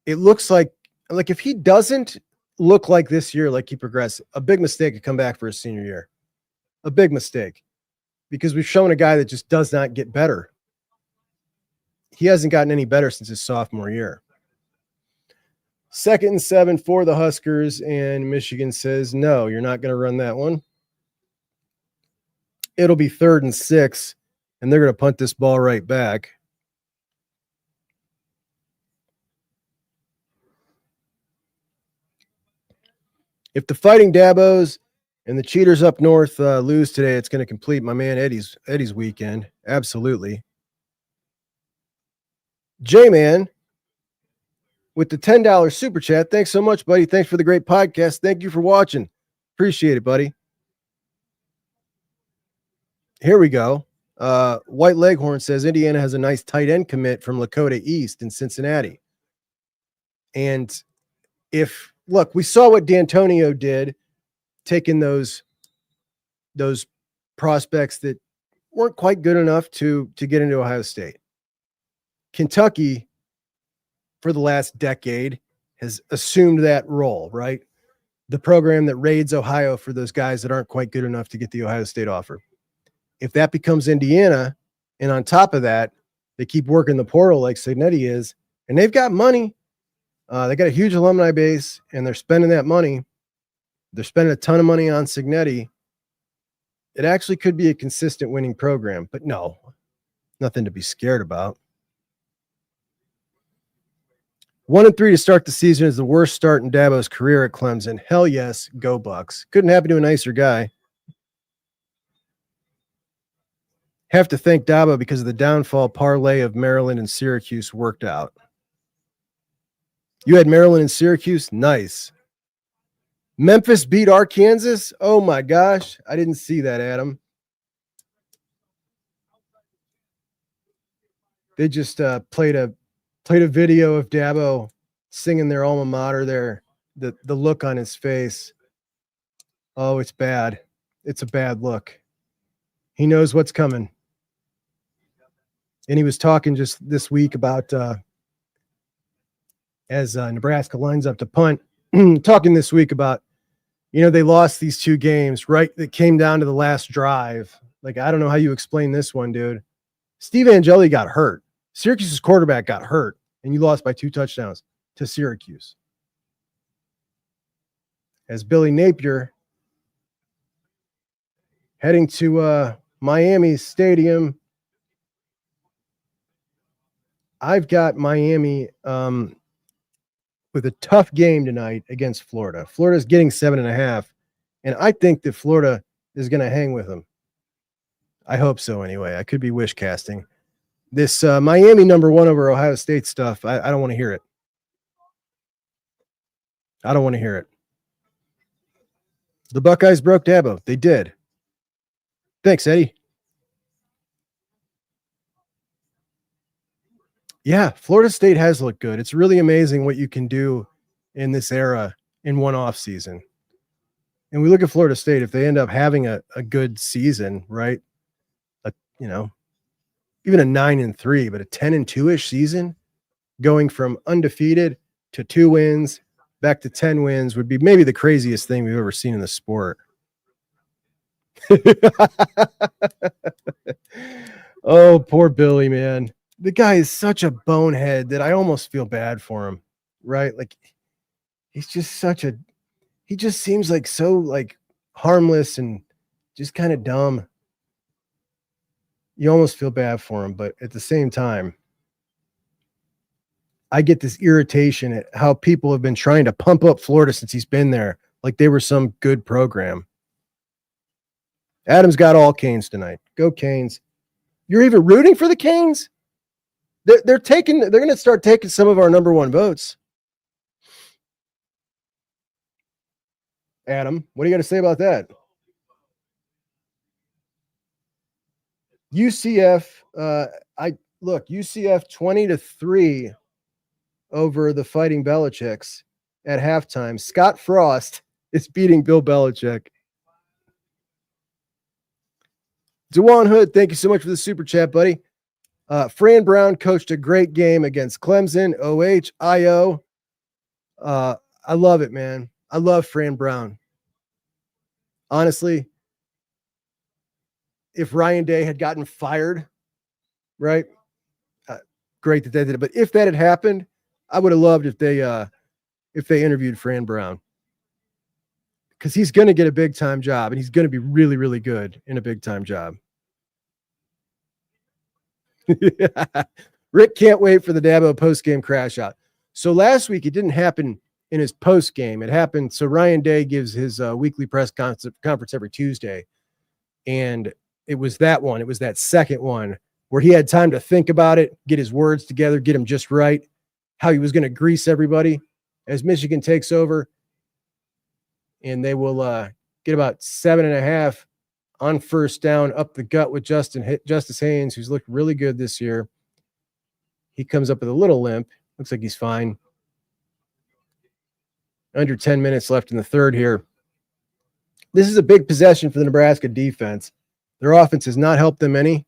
A: it looks like, Like if he doesn't look like this year, like he progressed, a big mistake could come back for his senior year. A big mistake. Because we've shown a guy that just does not get better. He hasn't gotten any better since his sophomore year. 2nd and 7 for the Huskers, and Michigan says, no, you're not going to run that one. It'll be 3rd and 6, and they're going to punt this ball right back. If the Fighting Dabos and the Cheaters up north lose today, it's going to complete my man Eddie's weekend. Absolutely. J-Man with the $10 super chat. Thanks so much, buddy. Thanks for the great podcast. Thank you for watching. Appreciate it, buddy. Here we go. White Leghorn says Indiana has a nice tight end commit from Lakota East in Cincinnati. And look, we saw what D'Antonio did, taking those prospects that weren't quite good enough to get into Ohio State. Kentucky, for the last decade, has assumed that role, right? The program that raids Ohio for those guys that aren't quite good enough to get the Ohio State offer. If that becomes Indiana, and on top of that, they keep working the portal like Signetti is, and they've got money. They got a huge alumni base, and they're spending that money. They're spending a ton of money on Signetti. It actually could be a consistent winning program, but no, nothing to be scared about. 1-3 to start the season is the worst start in Dabo's career at Clemson. Hell yes, go Bucks. Couldn't happen to a nicer guy. Have to thank Dabo because of the downfall parlay of Maryland and Syracuse worked out. You had Maryland and Syracuse? Nice. Memphis beat Arkansas? Oh my gosh. I didn't see that, Adam. They just played a video of Dabo singing their alma mater there. The look on his face. Oh, it's bad. It's a bad look. He knows what's coming. And he was talking just this week about as Nebraska lines up to punt, talking this week about, they lost these 2 games, right? That came down to the last drive. Like, I don't know how you explain this one, dude. Steve Angeli got hurt. Syracuse's quarterback got hurt, and you lost by 2 touchdowns to Syracuse. As Billy Napier heading to Miami Stadium, I've got Miami with a tough game tonight against Florida. Florida's getting 7.5, and I think that Florida is going to hang with them. I hope so anyway. I could be wish casting. This Miami number 1 over Ohio State stuff, I don't want to hear it. I don't want to hear it. The Buckeyes broke Dabo. They did. Thanks, Eddie. Yeah, Florida State has looked good. It's really amazing what you can do in this era in one off season. And we look at Florida State, if they end up having a good season, right? Even a 9-3, but a 10-2-ish season, going from undefeated to 2 wins back to 10 wins would be maybe the craziest thing we've ever seen in the sport. Oh, poor Billy, man. The guy is such a bonehead that I almost feel bad for him, right? Like, he's just he just seems like so like harmless and just kind of dumb. You almost feel bad for him, but at the same time, I get this irritation at how people have been trying to pump up Florida since he's been there, like they were some good program. Adam's got all Canes tonight. Go Canes. You're even rooting for the Canes? They're going to start taking some of our number 1 votes. Adam, what do you got to say about that? UCF, UCF 20-3 over the Fighting Belichicks at halftime. Scott Frost is beating Bill Belichick. Dewan Hood, thank you so much for the super chat, buddy. Fran Brown coached a great game against Clemson. OH, IO. I love it, man. I love Fran Brown. Honestly, if Ryan Day had gotten fired, right? Great that they did it. But if that had happened, I would have loved if they interviewed Fran Brown. Because he's going to get a big time job and he's going to be really, really good in a big time job. Rick can't wait for the Dabo post game crash out. So last week it didn't happen in his post game. It happened. So Ryan Day gives his weekly press conference every Tuesday. And it was that one. It was that second one where he had time to think about it, get his words together, get him just right, how he was going to grease everybody as Michigan takes over. And they will get about 7.5 on first down up the gut with Justice Haynes, who's looked really good this year. He comes up with a little limp. Looks like he's fine. Under 10 minutes left in the third here. This is a big possession for the Nebraska defense. Their offense has not helped them any.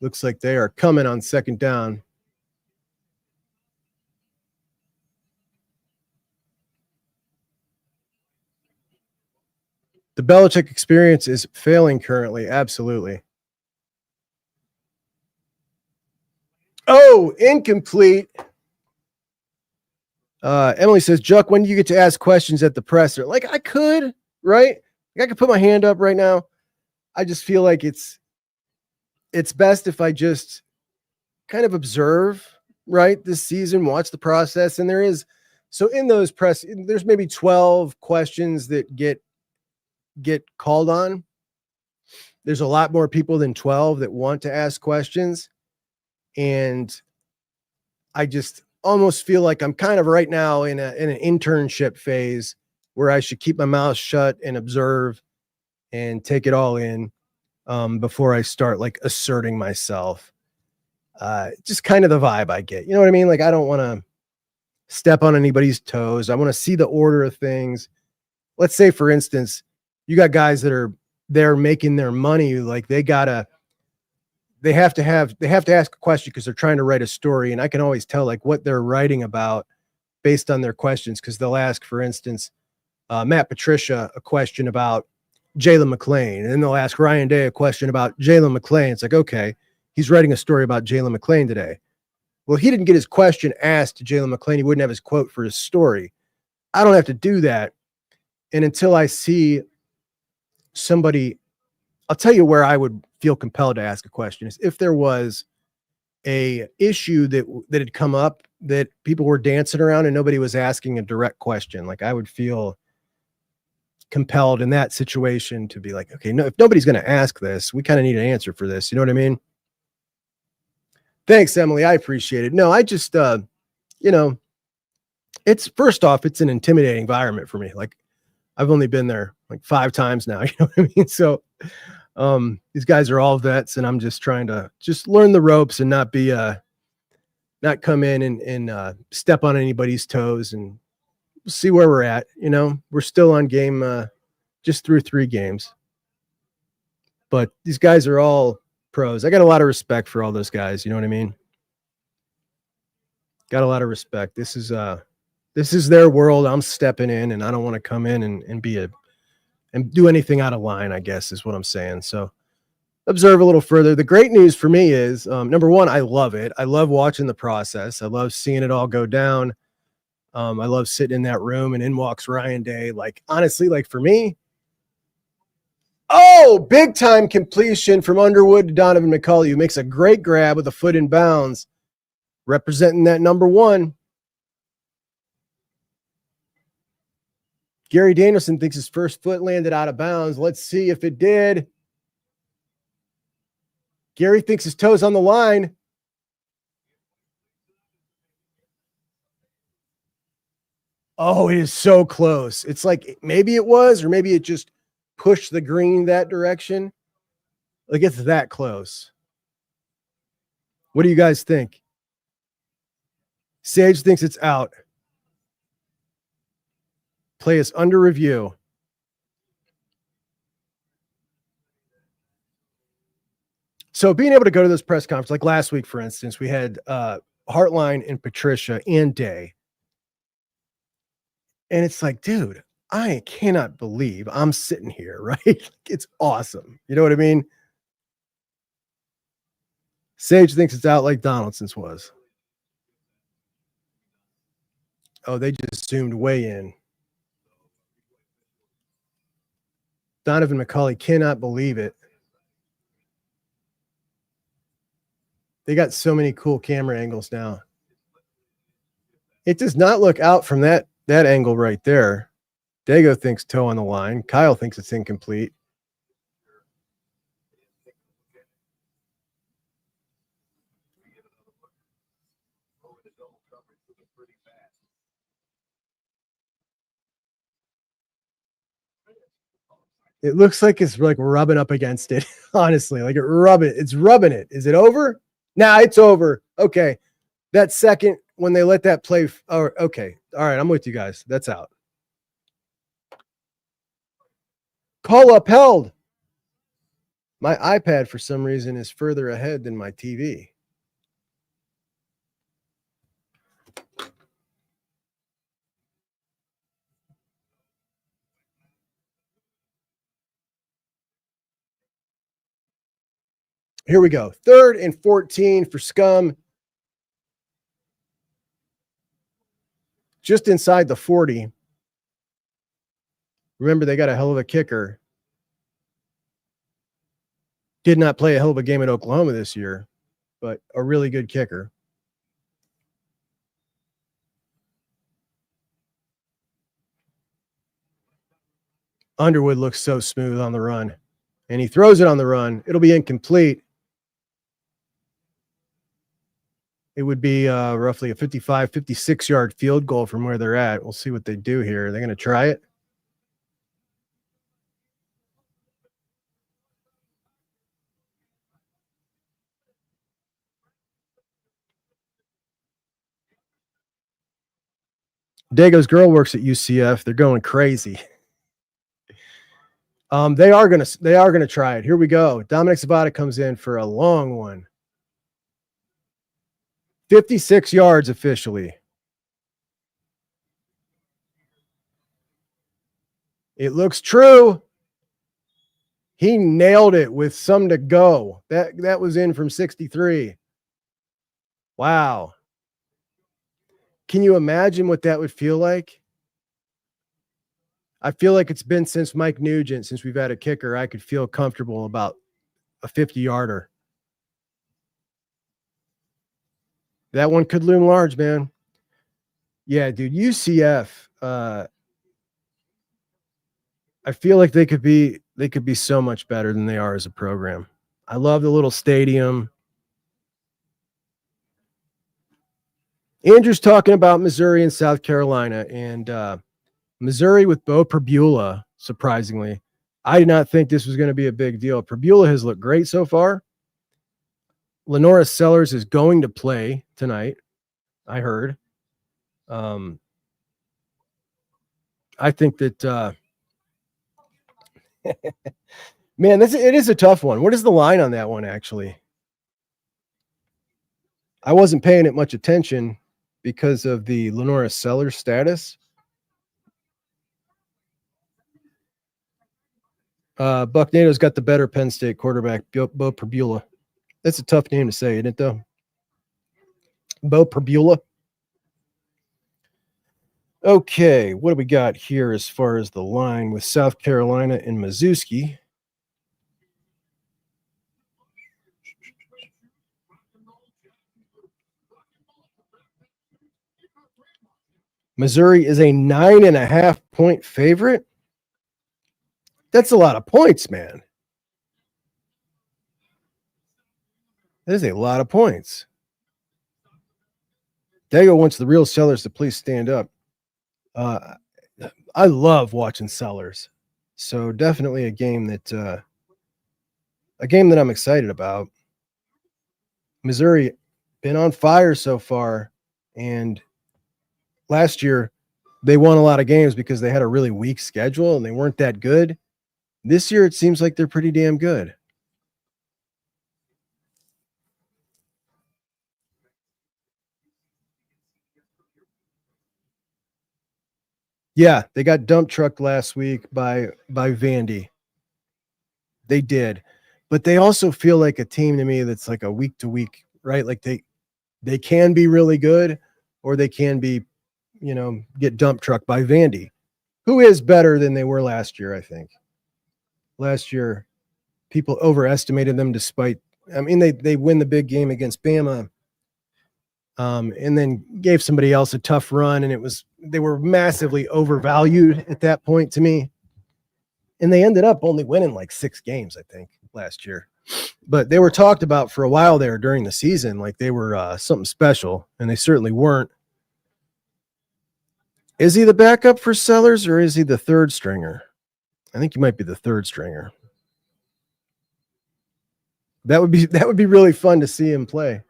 A: Looks like they are coming on second down. The Belichick experience is failing currently. Absolutely. Oh, incomplete. Emily says, Juck, when do you get to ask questions at the presser? Like I could, right? Like I could put my hand up right now. I just feel like it's best if I just kind of observe, right, this season, watch the process. And so in those there's maybe 12 questions that get called on. There's a lot more people than 12 that want to ask questions. And I just almost feel like I'm kind of right now in an internship phase where I should keep my mouth shut and observe and take it all in before I start like asserting myself. Just kind of the vibe I get. You know what I mean? Like I don't want to step on anybody's toes. I want to see the order of things. Let's say, for instance, you got guys that are there making their money. Like they have to ask a question because they're trying to write a story. And I can always tell like what they're writing about based on their questions. Cause they'll ask, for instance, Matt Patricia a question about Jalen McClain. And then they'll ask Ryan Day a question about Jalen McClain. It's like, okay, he's writing a story about Jalen McClain today. Well, he didn't get his question asked to Jalen McClain. He wouldn't have his quote for his story. I don't have to do that. And until I see somebody, I'll tell you where I would feel compelled to ask a question is if there was a issue that had come up that people were dancing around and nobody was asking a direct question. Like I would feel compelled in that situation to be like, okay, no, if nobody's going to ask this, we kind of need an answer for this. You know what I mean? Thanks, Emily. I appreciate it. No, I just, it's first off, it's an intimidating environment for me. Like I've only been there like 5 times now. You know what I mean? So, these guys are all vets and I'm just trying to just learn the ropes and not be, not come in and step on anybody's toes and see where we're at. You know, we're still on game, just through 3 games, but these guys are all pros. I got a lot of respect for all those guys. You know what I mean? Got a lot of respect. This is their world. I'm stepping in and I don't want to come in and do anything out of line, I guess is what I'm saying. So observe a little further. The great news for me is, number one, I love it. I love watching the process. I love seeing it all go down. I love sitting in that room and in walks Ryan Day. Like, honestly, like for me, oh, big time completion from Underwood to Donovan McCulley, who makes a great grab with a foot in bounds, representing that number 1. Gary Danielson thinks his first foot landed out of bounds. Let's see if it did. Gary thinks his toe's on the line. Oh, it is so close. It's like maybe it was, or maybe it just pushed the green that direction. Like it's that close. What do you guys think? Sage thinks it's out. Play is under review. So being able to go to this press conference, like last week, for instance, we had Hartline and Patricia and Day. And it's like, dude, I cannot believe I'm sitting here, right? It's awesome. You know what I mean? Sage thinks it's out like Donaldson's was. Oh, they just zoomed way in. Donovan McCulley cannot believe it. They got so many cool camera angles now. It does not look out from that angle right there. Dago thinks toe on the line. Kyle thinks it's incomplete. It looks like it's like rubbing up against it. Honestly, like it's rubbing it. Is it over? Nah, it's over. Okay. That second when they let that play. Oh, okay. All right. I'm with you guys. That's out. Call upheld. My iPad, for some reason, is further ahead than my TV. Here we go. 3rd and 14 for Scum. Just inside the 40. Remember, they got a hell of a kicker. Did not play a hell of a game at Oklahoma this year, but a really good kicker. Underwood looks so smooth on the run, and he throws it on the run. It'll be incomplete. It would be roughly a 55, 56-yard field goal from where they're at. We'll see what they do here. They're going to try it. Dago's girl works at UCF. They're going crazy. They are gonna try it. Here we go. Dominic Zapata comes in for a long one. 56 yards officially. It looks true. He nailed it with some to go. That was in from 63. Wow. Can you imagine what that would feel like? I feel like it's been since Mike Nugent, since we've had a kicker, I could feel comfortable about a 50-yarder. That one could loom large, man. Yeah, dude, UCF, I feel like they could be so much better than they are as a program. I love the little stadium. Andrew's talking about Missouri and South Carolina, and Missouri with Bo Perbula, surprisingly. I did not think this was going to be a big deal. Perbula has looked great so far. Lenora Sellers is going to play tonight, I heard. I think that man, it is a tough one. What is the line on that one, actually? I wasn't paying it much attention because of the Lenora Sellers status. Buck Nato's got the better Penn State quarterback, Bo Perbula. That's a tough name to say, isn't it, though? Bo Perbula. Okay, what do we got here as far as the line with South Carolina and Mizzouski? Missouri is a 9.5-point favorite. That's a lot of points, man. That is a lot of points. Dago wants the real Sellers to please stand up. I love watching Sellers, so definitely a game that I'm excited about. Missouri been on fire so far, and last year they won a lot of games because they had a really weak schedule and they weren't that good. This year it seems like they're pretty damn good. Yeah, they got dump trucked last week by Vandy. They did. But they also feel like a team to me that's like a week to week, right? Like they can be really good or they can be, get dump trucked by Vandy, who is better than they were last year, I think. Last year, people overestimated them despite, they win the big game against Bama, and then gave somebody else a tough run, and they were massively overvalued at that point to me. And they ended up only winning like 6 games, I think, last year. But they were talked about for a while there during the season, like they were something special, and they certainly weren't. Is he the backup for Sellers, or is he the third stringer? I think he might be the third stringer. That would be really fun to see him play.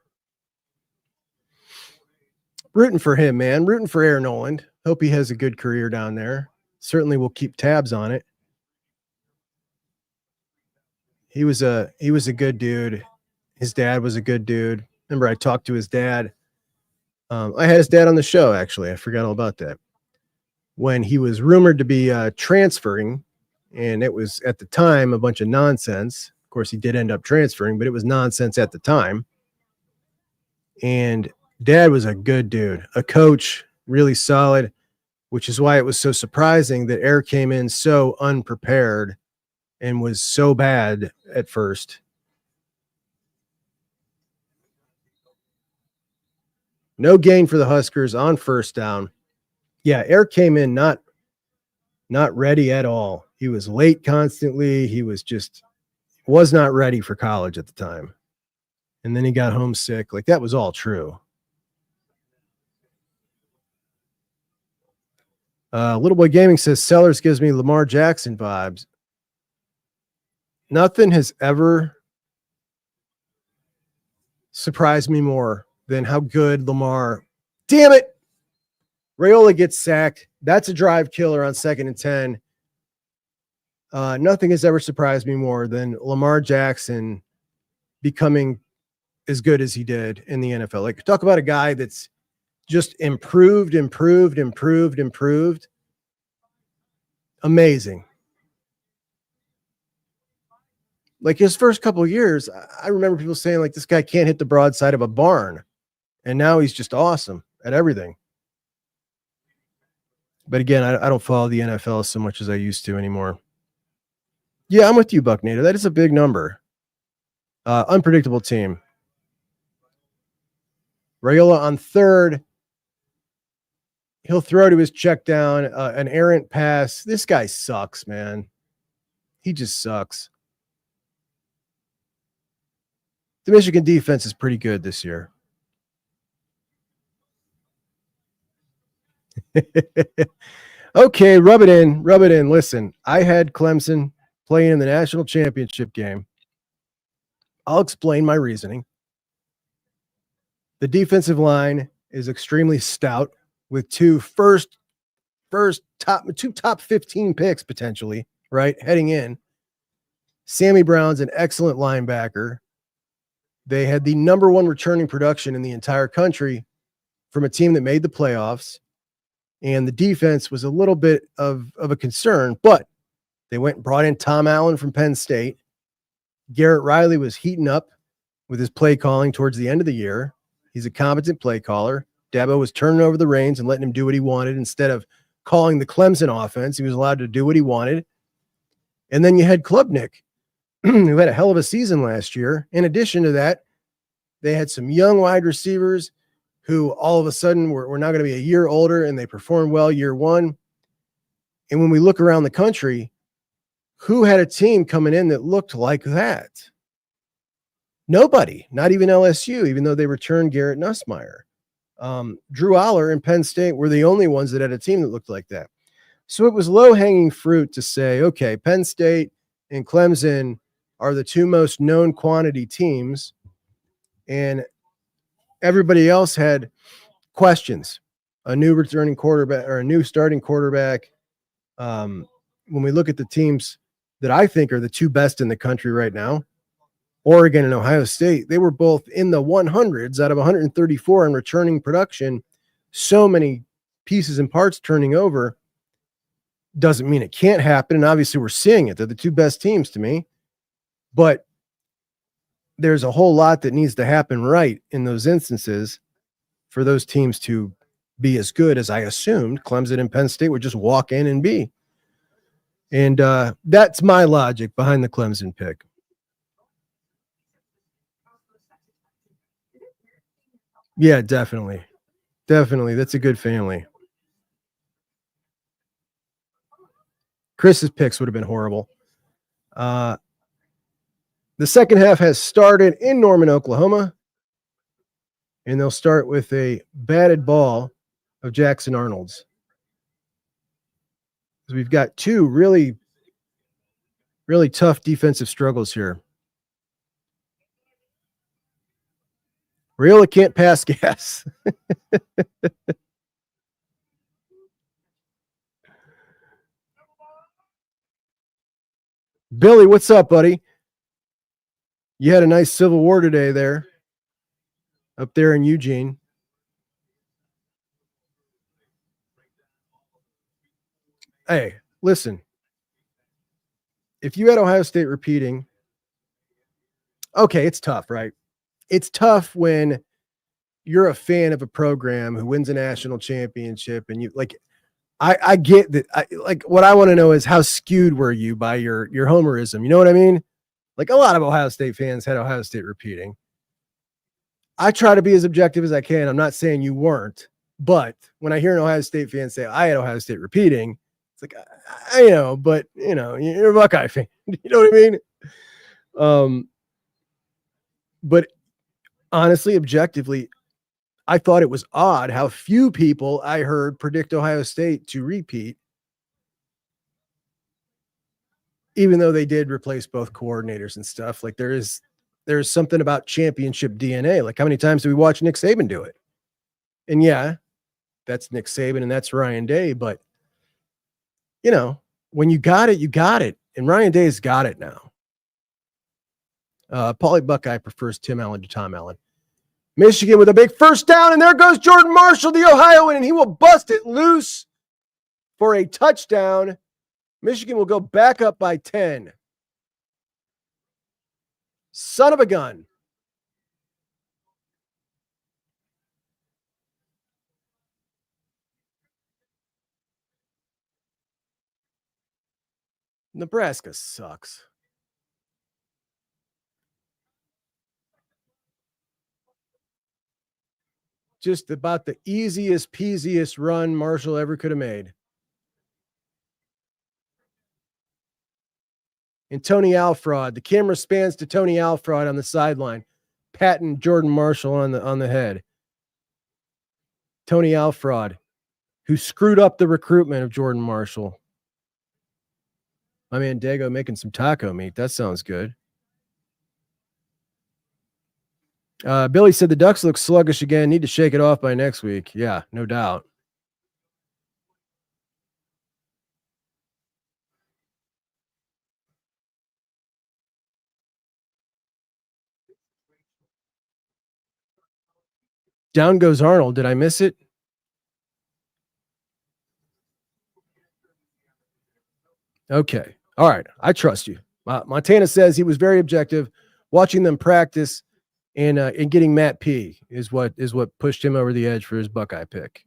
A: Rooting for him, man. Rooting for Aaron Noland. Hope he has a good career down there. Certainly we'll keep tabs on it. He was a good dude. His dad was a good dude. Remember, I talked to his dad. I had his dad on the show, actually. I forgot all about that. When he was rumored to be transferring, and it was at the time a bunch of nonsense. Of course, he did end up transferring, but it was nonsense at the time. And Dad was a good dude, a coach, really solid, which is why it was so surprising that Air came in so unprepared and was so bad at first. No gain for the Huskers on first down. Yeah, Air came in not ready at all. He was late constantly. He was not ready for college at the time. And then he got homesick. Like, that was all true. Little Boy Gaming says Sellers gives me Lamar Jackson vibes. Nothing has ever surprised me more than how good Lamar. Damn it! Raiola gets sacked. That's a drive killer on 2nd and 10. Nothing has ever surprised me more than Lamar Jackson becoming as good as he did in the NFL. Like, talk about a guy that's just improved. Amazing. Like, his first couple of years, I remember people saying, like, this guy can't hit the broadside of a barn. And now he's just awesome at everything. But again, I don't follow the NFL so much as I used to anymore. Yeah, I'm with you, Bucknator. That is a big number. Unpredictable team. Raiola on 3rd. He'll throw to his check down, an errant pass. This guy sucks, man. He just sucks. The Michigan defense is pretty good this year. Okay, rub it in. Listen, I had Clemson playing in the national championship game. I'll explain my reasoning. The defensive line is extremely stout with two top 15 picks potentially, right? Heading in. Sammy Brown's an excellent linebacker. They had the number 1 returning production in the entire country from a team that made the playoffs. And the defense was a little bit of a concern, but they went and brought in Tom Allen from Penn State. Garrett Riley was heating up with his play calling towards the end of the year. He's a competent play caller. Dabo was turning over the reins and letting him do what he wanted instead of calling the Clemson offense. He was allowed to do what he wanted. And then you had Klubnik, who had a hell of a season last year. In addition to that, they had some young wide receivers who all of a sudden were now going to be a year older, and they performed well year 1. And when we look around the country, who had a team coming in that looked like that? Nobody, not even LSU, even though they returned Garrett Nussmeier. Drew Aller and Penn State were the only ones that had a team that looked like that. So it was low-hanging fruit to say, okay, Penn State and Clemson are the 2 most known quantity teams, and everybody else had questions. A new returning quarterback or a new starting quarterback. When we look at the teams that I think are the 2 best in the country right now, Oregon and Ohio State, they were both in the 100s out of 134 in returning production. So many pieces and parts turning over. Doesn't mean it can't happen. And obviously we're seeing it. They're the two best teams to me, but there's a whole lot that needs to happen right in those instances for those teams to be as good as I assumed Clemson and Penn State would just walk in and be. And that's my logic behind the Clemson pick. Yeah, definitely. Definitely. That's a good family. Chris's picks would have been horrible. The second half has started in Norman, Oklahoma, and they'll start with a batted ball of Jackson Arnold's. So we've got two really, really tough defensive struggles here. Raiola can't pass gas. Billy, what's up, buddy? You had a nice Civil War today there, up there in Eugene. Hey, listen. If you had Ohio State repeating, okay, it's tough, right? It's tough when you're a fan of a program who wins a national championship and you like, I get that. What I want to know is how skewed were you by your homerism? You know what I mean? Like a lot of Ohio State fans had Ohio State repeating. I try to be as objective as I can. I'm not saying you weren't, but when I hear an Ohio State fan say I had Ohio State repeating, it's like, I know, but you're a Buckeye fan. You know what I mean? But honestly, objectively, I thought it was odd how few people I heard predict Ohio State to repeat, even though they did replace both coordinators and stuff. Like there's something about championship DNA. Like how many times do we watch Nick Saban do it? And yeah, that's Nick Saban and that's Ryan Day. But when you got it, you got it. And Ryan Day's got it now. Paulie Buckeye prefers Tim Allen to Tom Allen. Michigan with a big first down, and there goes Jordan Marshall, the Ohioan, and he will bust it loose for a touchdown. Michigan will go back up by 10. Son of a gun. Nebraska sucks. Just about the easiest peasiest run Marshall ever could have made. And Tony Alfraud, the camera spans to Tony Alfraud on the sideline, patting Jordan Marshall on the head. Tony Alfraud, who screwed up the recruitment of Jordan Marshall. My man Dago making some taco meat. That sounds good. Billy said the Ducks look sluggish again. Need to shake it off by next week. Yeah, no doubt. Down goes Arnold. Did I miss it? Okay. All right. I trust you. Montana says he was very objective. Watching them practice and getting Matt P is what pushed him over the edge for his Buckeye pick.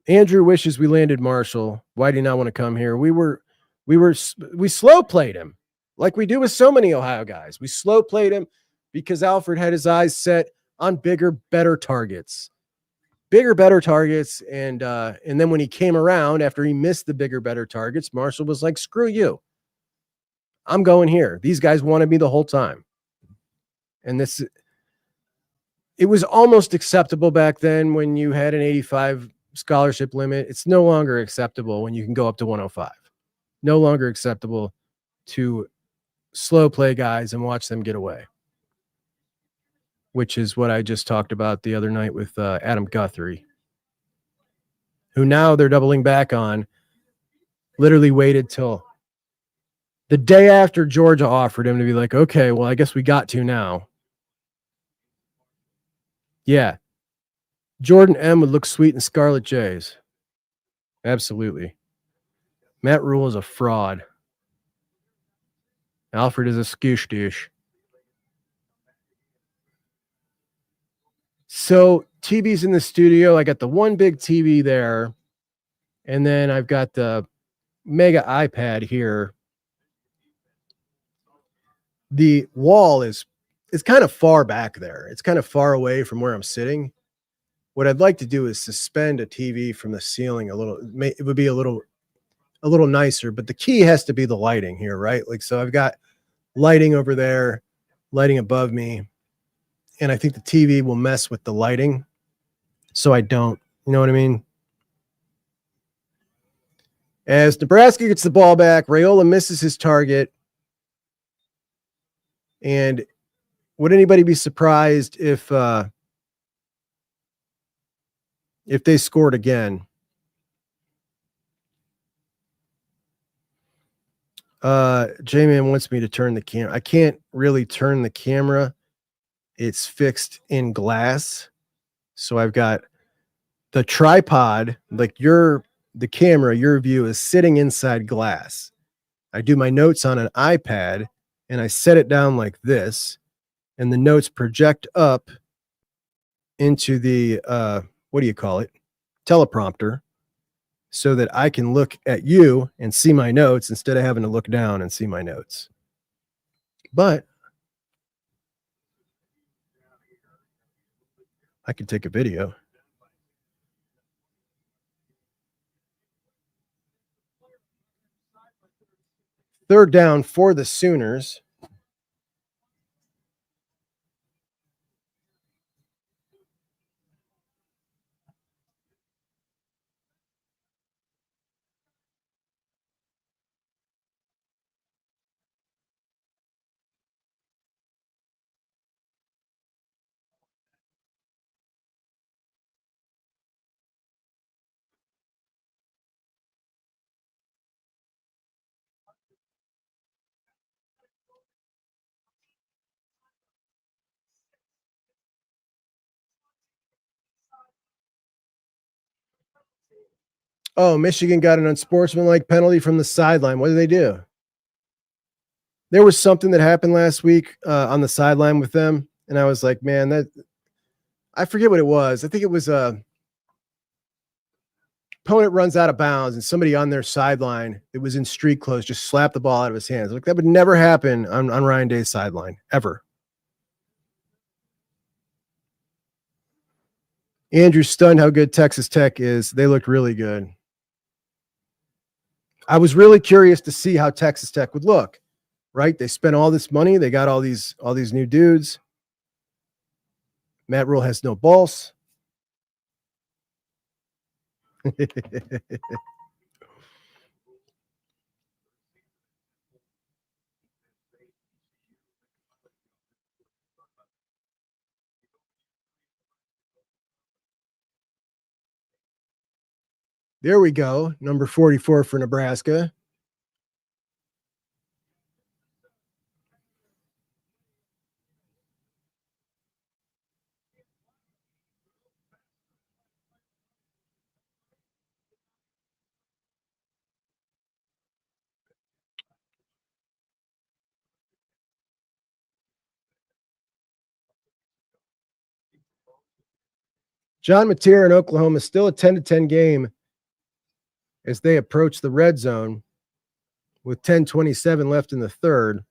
A: Andrew wishes we landed Marshall. Why do you not want to come here? We slow played him like we do with so many Ohio guys. We slow played him because Alfred had his eyes set on bigger, better targets. And then when he came around after he missed the bigger, better targets, Marshall was like, screw you. I'm going here. These guys wanted me the whole time. And it was almost acceptable back then when you had an 85 scholarship limit. It's no longer acceptable when you can go up to 105. No longer acceptable to slow play guys and watch them get away, which is what I just talked about the other night with Adam Guthrie, who now they're doubling back on. Literally waited till the day after Georgia offered him to be like, okay, well, I guess we got to now. Yeah. Jordan M would look sweet in Scarlet Jays. Absolutely. Matt Rule is a fraud. Alfred is a skoosh douche. So TV's in the studio. I got the one big TV there. And then I've got the mega iPad here. The wall is kind of far back there. It's kind of far away from where I'm sitting. What I'd like to do is suspend a TV from the ceiling a little. It would be a little nicer, but the key has to be the lighting here, right? Like, so I've got lighting over there, lighting above me, and I think the TV will mess with the lighting. So I don't, you know what I mean? As Nebraska gets the ball back, Raiola misses his target. And would anybody be surprised if they scored again? J-Man wants me to turn the camera. I can't really turn the camera. It's fixed in glass. So I've got the tripod, like the camera, your view is sitting inside glass. I do my notes on an iPad and I set it down like this, and the notes project up into the, what do you call it? Teleprompter, so that I can look at you and see my notes instead of having to look down and see my notes. But I could take a video. Third down for the Sooners. Oh, Michigan got an unsportsmanlike penalty from the sideline. What did they do? There was something that happened last week on the sideline with them, and I was like, man, I forget what it was. I think it was opponent runs out of bounds, and somebody on their sideline that was in street clothes just slapped the ball out of his hands. Like, that would never happen on Ryan Day's sideline, ever. Andrew's stunned how good Texas Tech is. They looked really good. I was really curious to see how Texas Tech would look, right? They spent all this money. They got all these new dudes. Matt Rule has no balls. There we go. Number 44 for Nebraska. John Mateer in Oklahoma, still a 10-10 game as they approach the red zone with 10:27 left in the third.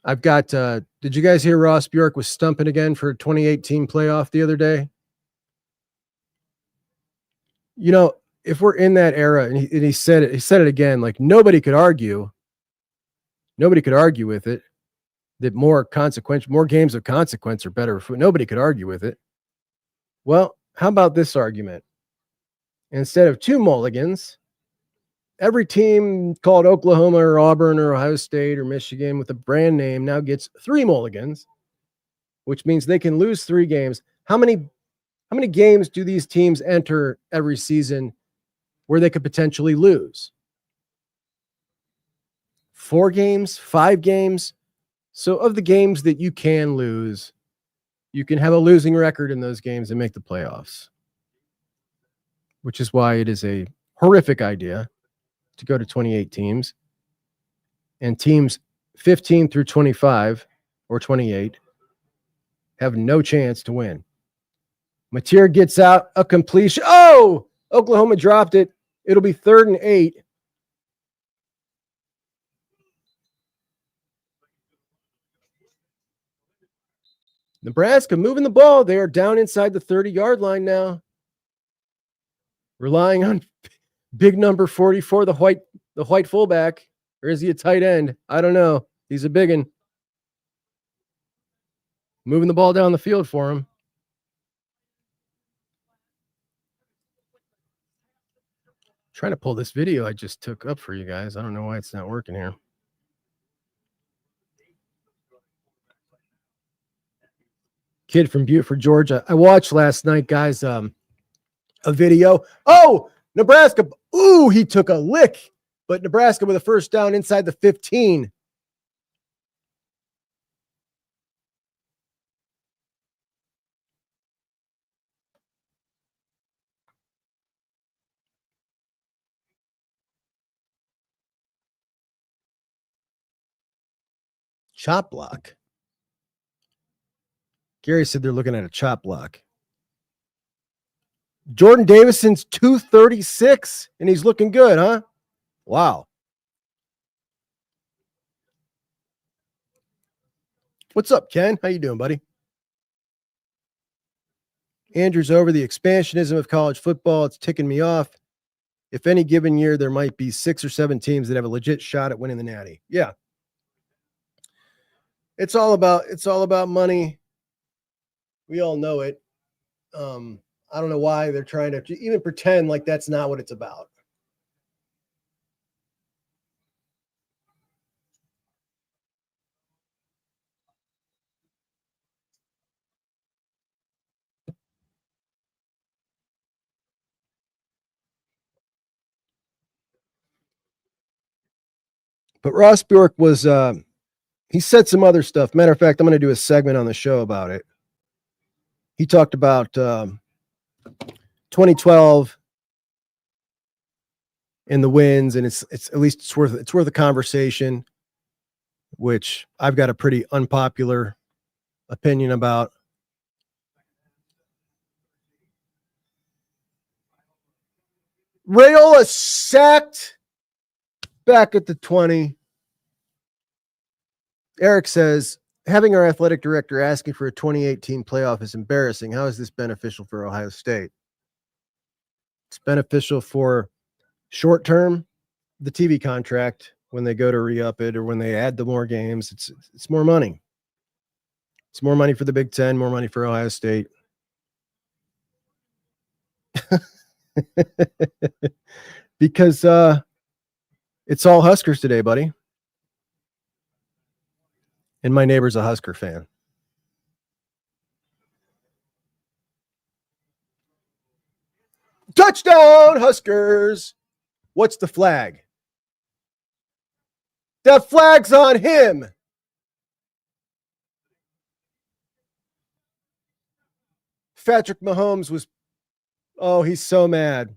A: I've got, did you guys hear Ross Bjork was stumping again for a 2018 playoff the other day? You know, if we're in that era, and he said it again, like nobody could argue with it, that more games of consequence are better. Nobody could argue with it. Well, how about this argument? Instead of 2 mulligans, every team called Oklahoma or Auburn or Ohio State or Michigan with a brand name now gets 3 mulligans, which means they can lose 3 games. How many games do these teams enter every season where they could potentially lose? 4 games, 5 games. So of the games that you can lose, you can have a losing record in those games and make the playoffs, which is why it is a horrific idea to go to 28 teams, and teams 15 through 25 or 28 have no chance to win. Mateer gets out a completion. Oh, Oklahoma dropped it. It'll be 3rd and 8. Nebraska moving the ball. They are down inside the 30-yard line now. Relying on big number 44, the white fullback. Or is he a tight end? I don't know. He's a big one. Moving the ball down the field for him. Trying to pull this video I just took up for you guys. I don't know why it's not working here. Kid from Beaufort, Georgia. I watched last night, guys, a video. Oh, Nebraska. Ooh, he took a lick. But Nebraska with a first down inside the 15. Chop block. Gary said they're looking at a chop block. Jordan Davison's 236, and he's looking good, huh? Wow. What's up, Ken? How you doing, buddy? Andrew's over the expansionism of college football. It's ticking me off. If any given year, there might be 6 or 7 teams that have a legit shot at winning the Natty. Yeah. It's all about money. We all know it. I don't know why they're trying to even pretend like that's not what it's about. But Ross Bjork was, he said some other stuff. Matter of fact, I'm going to do a segment on the show about it. He talked about 2012 and the wins, and it's at least it's worth a conversation, which I've got a pretty unpopular opinion about. Rayola sacked back at the 20. Eric says, having our athletic director asking for a 2018 playoff is embarrassing. How is this beneficial for Ohio State? It's beneficial for short term, the TV contract, when they go to re-up it or when they add the more games. It's more money. It's more money for the Big Ten, more money for Ohio State. Because it's all Huskers today, buddy. And my neighbor's a Husker fan. Touchdown, Huskers. What's the flag? That flag's on him. Patrick Mahomes was, oh, he's so mad.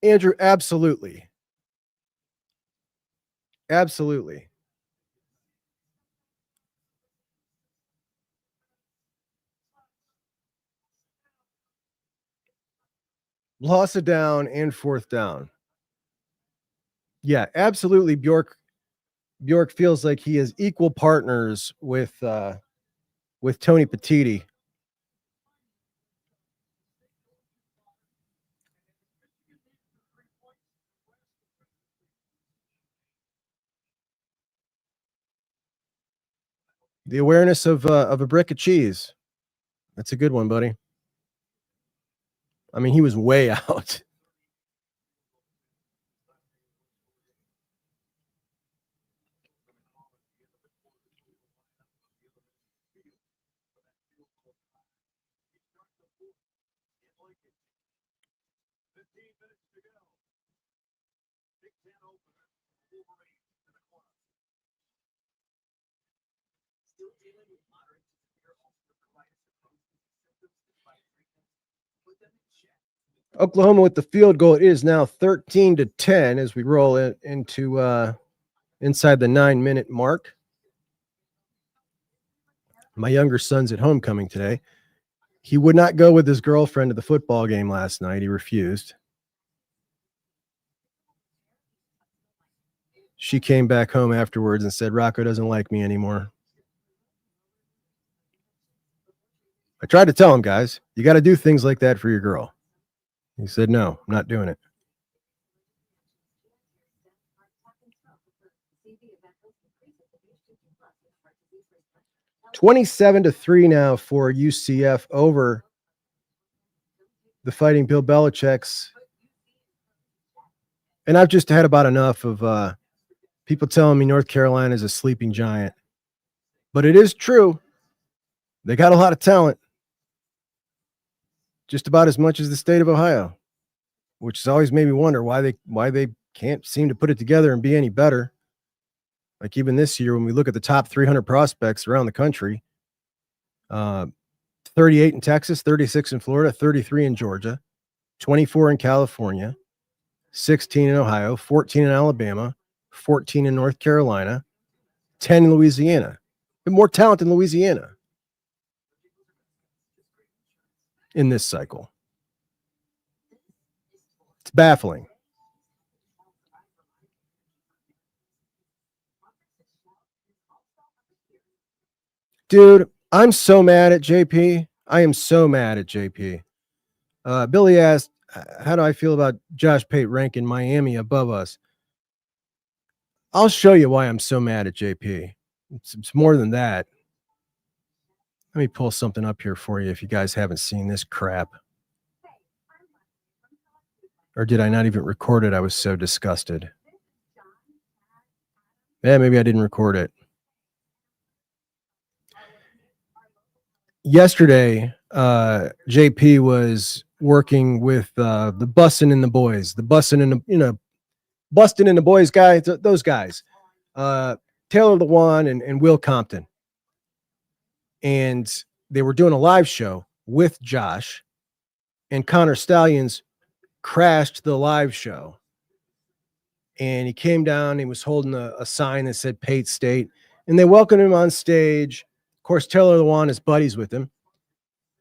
A: Andrew, absolutely. Absolutely. Loss of down and 4th down. Yeah, absolutely. Bjork feels like he is equal partners with Tony Petitti. The awareness of a brick of cheese. That's a good one, buddy. I mean, he was way out. Oklahoma with the field goal. It is now 13-10 as we roll into inside the 9-minute mark. My younger son's at homecoming today. He would not go with his girlfriend to the football game last night. He refused. She came back home afterwards and said, Rocco doesn't like me anymore. I tried to tell him, guys, you got to do things like that for your girl. He said, no, I'm not doing it. $27-3 now for UCF over the Fighting Bill Belichick's. And I've just had about enough of people telling me North Carolina is a sleeping giant. But it is true. They got a lot of talent. Just about as much as the state of Ohio, which has always made me wonder why they can't seem to put it together and be any better. Like even this year, when we look at the top 300 prospects around the country, 38 in Texas, 36 in Florida, 33 in Georgia, 24 in California, 16 in Ohio, 14 in Alabama, 14 in North Carolina, 10 in Louisiana. And more talent in Louisiana in this cycle. It's baffling. Dude, I'm so mad at JP. I am so mad at JP. Billy asked, how do I feel about Josh Pate ranking Miami above us? I'll show you why I'm so mad at JP. It's more than that. Let me pull something up here for you if you guys haven't seen this crap. Or did I not even record it? I was so disgusted. Yeah, maybe I didn't record it. Yesterday, JP was working with the Bussin' and the Boys, the Bussin' and the, Bustin' and the Boys guys, those guys, Taylor Lewan and Will Compton. And they were doing a live show with Josh, and Connor Stallions crashed the live show. And he came down, he was holding a sign that said Pate State, and they welcomed him on stage. Of course, Taylor Lewan is buddies with him.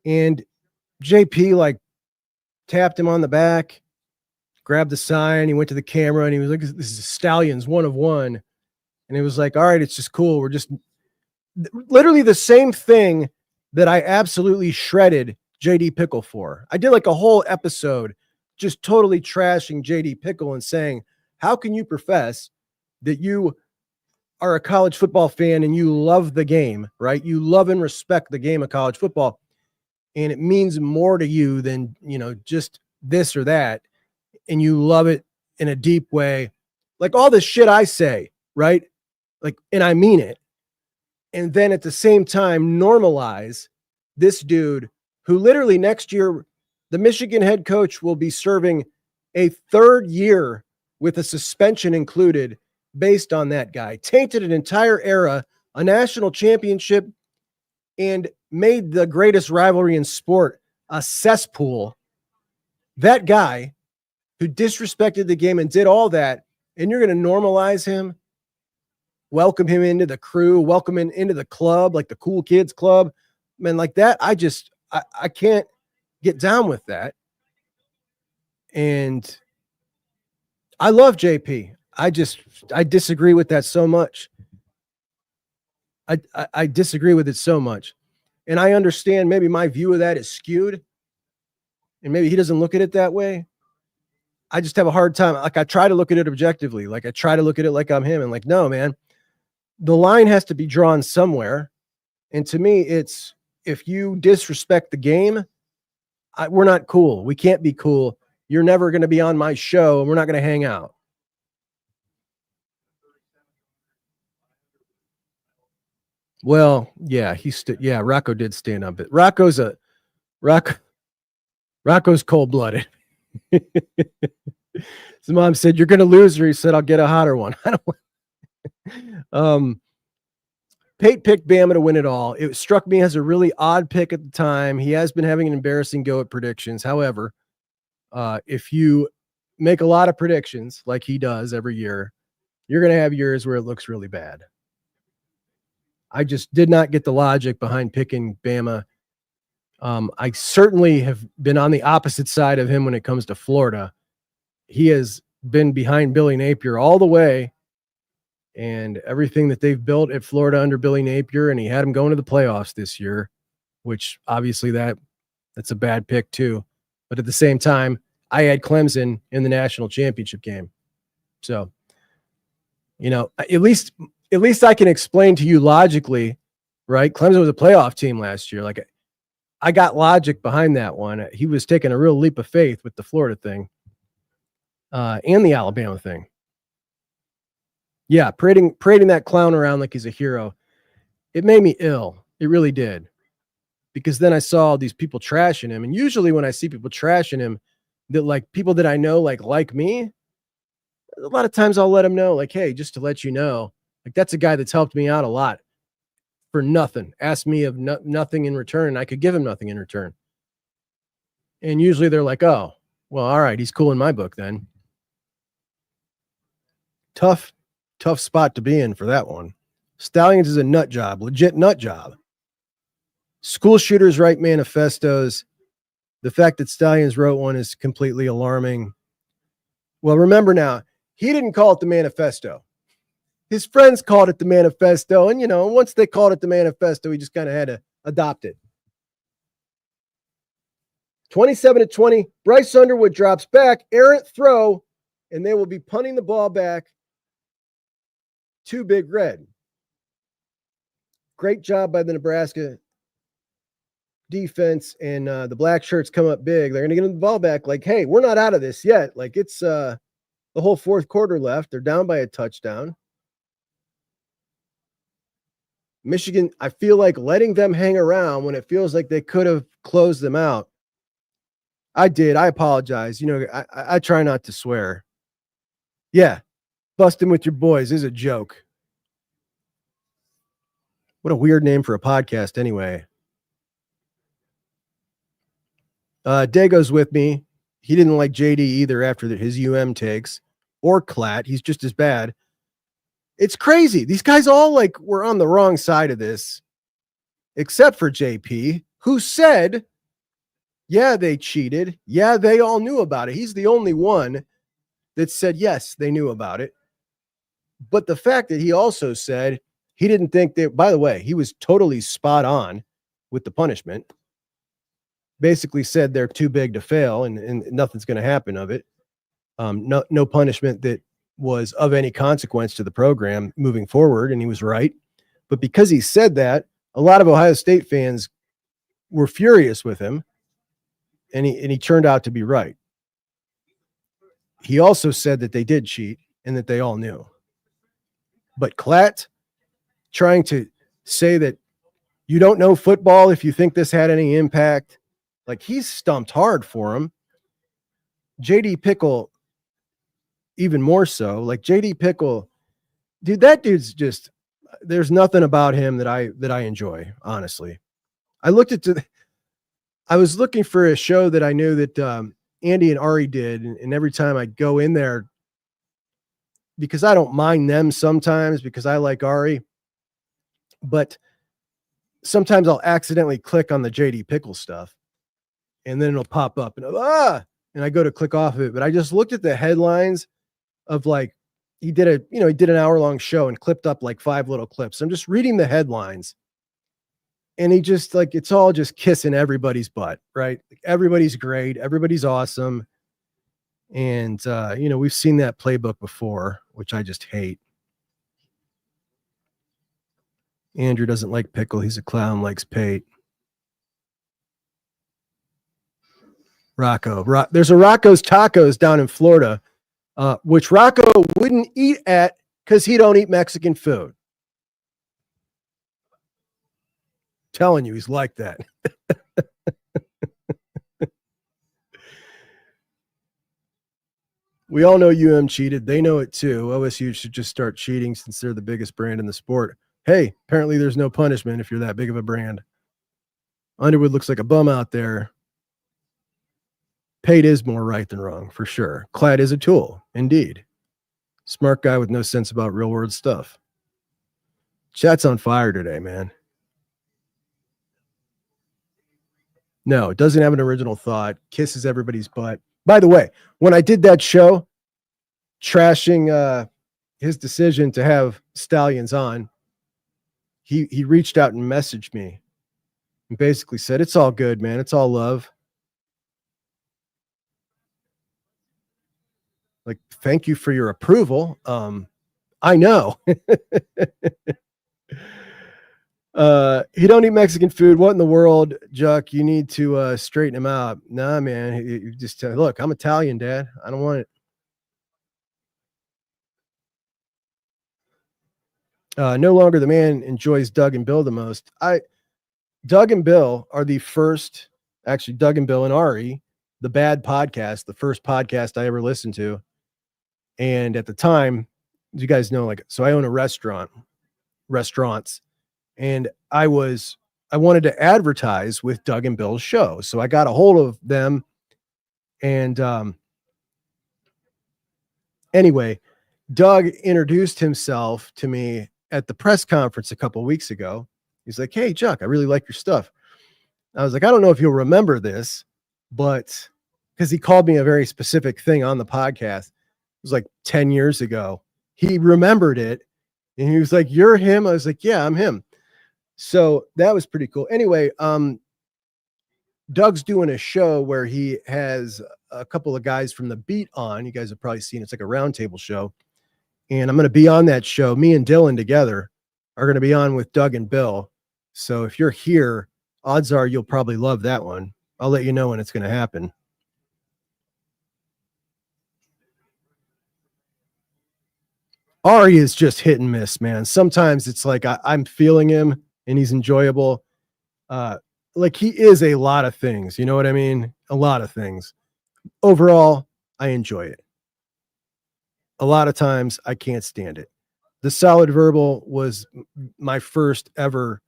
A: And JP tapped him on the back, grabbed the sign, he went to the camera, and he was like, this is Stallions, one of one. And he was like, all right, it's just cool. We're just literally the same thing that I absolutely shredded JD Pickle for. I did a whole episode just totally trashing JD Pickle and saying, how can you profess that you are a college football fan and you love the game, right? You love and respect the game of college football, and it means more to you than, just this or that, and you love it in a deep way. Like all the shit I say, right? And I mean it. And then at the same time, normalize this dude who literally next year, the Michigan head coach will be serving a third year with a suspension included based on that guy. Tainted an entire era, a national championship, and made the greatest rivalry in sport a cesspool. That guy who disrespected the game and did all that, and you're going to normalize him, welcome him into the crew, welcome him into the club, like the cool kids club. Man, like that, I can't get down with that. And I love JP. I disagree with that so much. I disagree with it so much. And I understand maybe my view of that is skewed, and maybe he doesn't look at it that way. I just have a hard time. I try to look at it objectively. I try to look at it like I'm him, and no, man, the line has to be drawn somewhere. And to me, it's if you disrespect the game, we're not cool. We can't be cool. You're never going to be on my show, and we're not going to hang out. Well, yeah, Rocco did stand up. Rocco's cold-blooded. His mom said, "You're going to lose," or he said, "I'll get a hotter one." Pate picked Bama to win it all. It struck me as a really odd pick at the time. He has been having an embarrassing go at predictions. However, if you make a lot of predictions like he does every year, you're going to have years where it looks really bad. I just did not get the logic behind picking Bama. I certainly have been on the opposite side of him when it comes to Florida. He has been behind Billy Napier all the way, and everything that they've built at Florida under Billy Napier, and he had him going to the playoffs this year, which obviously that's a bad pick too. But at the same time, I had Clemson in the national championship game. So, at least I can explain to you logically, right? Clemson was a playoff team last year. Like, I got logic behind that one. He was taking a real leap of faith with the Florida thing and the Alabama thing. Yeah, parading that clown around like he's a hero. It made me ill. It really did. Because then I saw these people trashing him. And usually when I see people trashing him, that like people that I know like me, a lot of times I'll let them know, like, hey, just to let you know, like that's a guy that's helped me out a lot for nothing. Asked me of nothing in return. I could give him nothing in return. And usually they're like, oh, well, all right, he's cool in my book then. Tough spot to be in for that one. Stallions is a nut job, legit nut job. School shooters write manifestos. The fact that Stallions wrote one is completely alarming. Well, remember now, he didn't call it the manifesto. His friends called it the manifesto. And, once they called it the manifesto, he just kind of had to adopt it. 27-20, Bryce Underwood drops back, errant throw, and they will be punting the ball back to Big Red. Great job by the Nebraska defense, and the black shirts come up big. They're going to get the ball back like, hey, we're not out of this yet. Like, it's the whole fourth quarter left. They're down by a touchdown. Michigan, I feel like letting them hang around when it feels like they could have closed them out. I did. I apologize. I try not to swear. Yeah. Busting with your boys is a joke. What a weird name for a podcast anyway. Dago's with me. He didn't like JD either after his takes or Klatt. He's just as bad. It's crazy. These guys all were on the wrong side of this, except for JP, who said, yeah, they cheated. Yeah, they all knew about it. He's the only one that said, yes, they knew about it. But the fact that he also said he didn't think that, by the way, he was totally spot on with the punishment. Basically said they're too big to fail and nothing's going to happen of it. No punishment that was of any consequence to the program moving forward. And he was right. But because he said that, a lot of Ohio State fans were furious with him. And he turned out to be right. He also said that they did cheat and that they all knew. But Klatt trying to say that you don't know football if you think this had any impact, like he's stumped hard for him. JD Fickell, even more so. Like JD Fickell, dude, that dude's just, there's nothing about him that I enjoy, honestly. I was looking for a show that I knew that Andy and Ari did, and every time I go in there, because I don't mind them sometimes because I like Ari, but sometimes I'll accidentally click on the JD Fickell stuff and then it'll pop up and I go to click off of it. But I just looked at the headlines of he did an hour-long show and clipped up 5 little clips. I'm just reading the headlines. And he just it's all just kissing everybody's butt, right? Everybody's great. Everybody's awesome. And, we've seen that playbook before, which I just hate. Andrew doesn't like Fickell. He's a clown, likes Pate. Rocco. There's a Rocco's Tacos down in Florida, which Rocco wouldn't eat at because he don't eat Mexican food. Telling you, he's like that. We all know cheated. They know it too. OSU should just start cheating since they're the biggest brand in the sport. Hey, apparently there's no punishment if you're that big of a brand. Underwood looks like a bum out there. Pate is more right than wrong, for sure. Clad is a tool, indeed. Smart guy with no sense about real world stuff. Chat's on fire today, man. No, it doesn't have an original thought. Kisses everybody's butt. By the way, when I did that show, trashing his decision to have Stallions on, he reached out and messaged me and basically said, it's all good, man. It's all love. Like, thank you for your approval. I know. He don't eat Mexican food. What in the world, Juck? You need to straighten him out. Nah, man. You just tell, look, I'm Italian, Dad. I don't want it. No longer the man enjoys Doug and Bill the most. Doug and Bill are the first, actually, Doug and Bill and Ari, the Bad Podcast, the first podcast I ever listened to. And at the time, you guys know, like, so I own a restaurants, and I wanted to advertise with Doug and Bill's show. So I got a hold of them. And anyway, Doug introduced himself to me at the press conference a couple of weeks ago. He's like, hey, Juck, I really like your stuff. I was like, I don't know if you'll remember this, but because he called me a very specific thing on the podcast. It was like 10 years ago. He remembered it and he was like, you're him? I was like, yeah, I'm him. So that was pretty cool. Anyway, Doug's doing a show where he has a couple of guys from the Beat on. You guys have probably seen it's like a roundtable show. And I'm going to be on that show. Me and Dylan together are going to be on with Doug and Bill. So if you're here, odds are you'll probably love that one. I'll let you know when it's going to happen. Ari is just hit and miss, man. Sometimes it's like I'm feeling him and he's enjoyable. Like he is a lot of things. You know what I mean? A lot of things. Overall, I enjoy it. A lot of times I can't stand it. The Solid Verbal was my first ever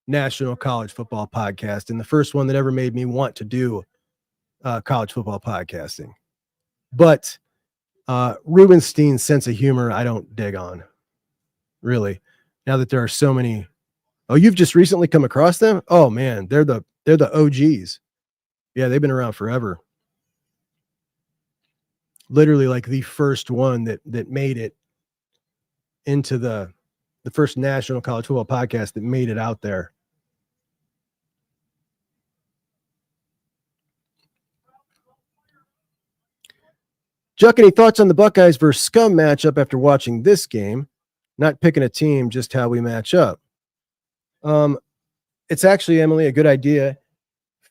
A: national college football podcast and the first one that ever made me want to do college football podcasting. But Rubenstein's sense of humor, I don't dig on, really. Now that there are so many. Oh, you've just recently come across them? Oh man, they're the OGs. Yeah, they've been around forever. Literally, like the first one that made it into the first national college football podcast that made it out there. Juck, any thoughts on the Buckeyes versus Scum matchup after watching this game? Not picking a team, just how we match up. It's actually, Emily, a good idea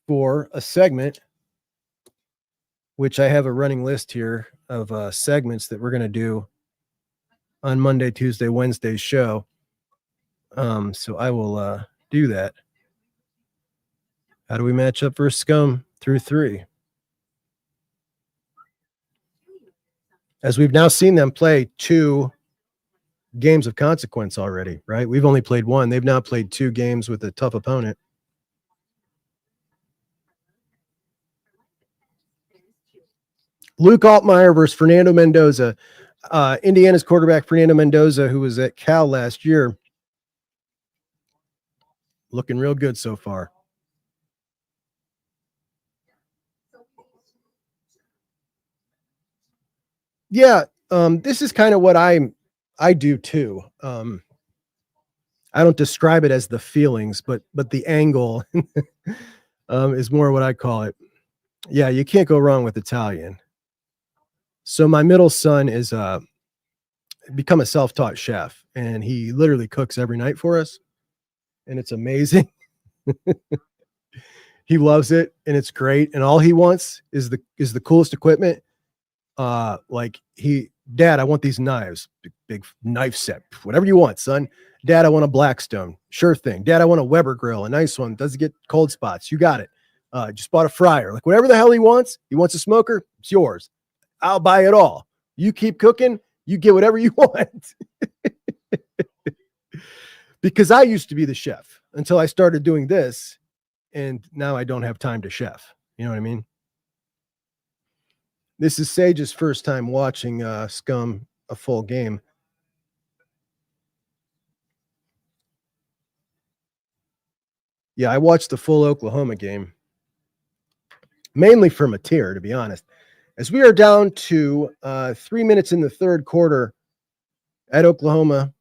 A: for a segment, which I have a running list here of segments that we're going to do on Monday, Tuesday, Wednesday's show. So I will do that. How do we match up versus Scum through 3? As we've now seen them play 2 games of consequence already, right? We've only played 1. They've now played 2 games with a tough opponent. Luke Altmaier versus Fernando Mendoza. Indiana's quarterback, Fernando Mendoza, who was at Cal last year. Looking real good so far. Yeah, this is kind of what I do too. I don't describe it as the feelings, but the angle is more what I call it. Yeah, you can't go wrong with Italian. So my middle son is become a self-taught chef, and he literally cooks every night for us, and it's amazing. He loves it, and it's great. And all he wants is the coolest equipment. Dad, I want these knives, big knife set, whatever you want, son. Dad, I want a Blackstone. Sure thing. Dad, I want a Weber grill, a nice one. Doesn't get cold spots. You got it. Just bought a fryer. Like whatever the hell he wants a smoker, it's yours. I'll buy it all. You keep cooking, you get whatever you want. Because I used to be the chef until I started doing this, and now I don't have time to chef. You know what I mean? This is Sage's first time watching Scum a full game. Yeah, I watched the full Oklahoma game, mainly for Mateer, to be honest. As we are down to 3 minutes in the third quarter at Oklahoma,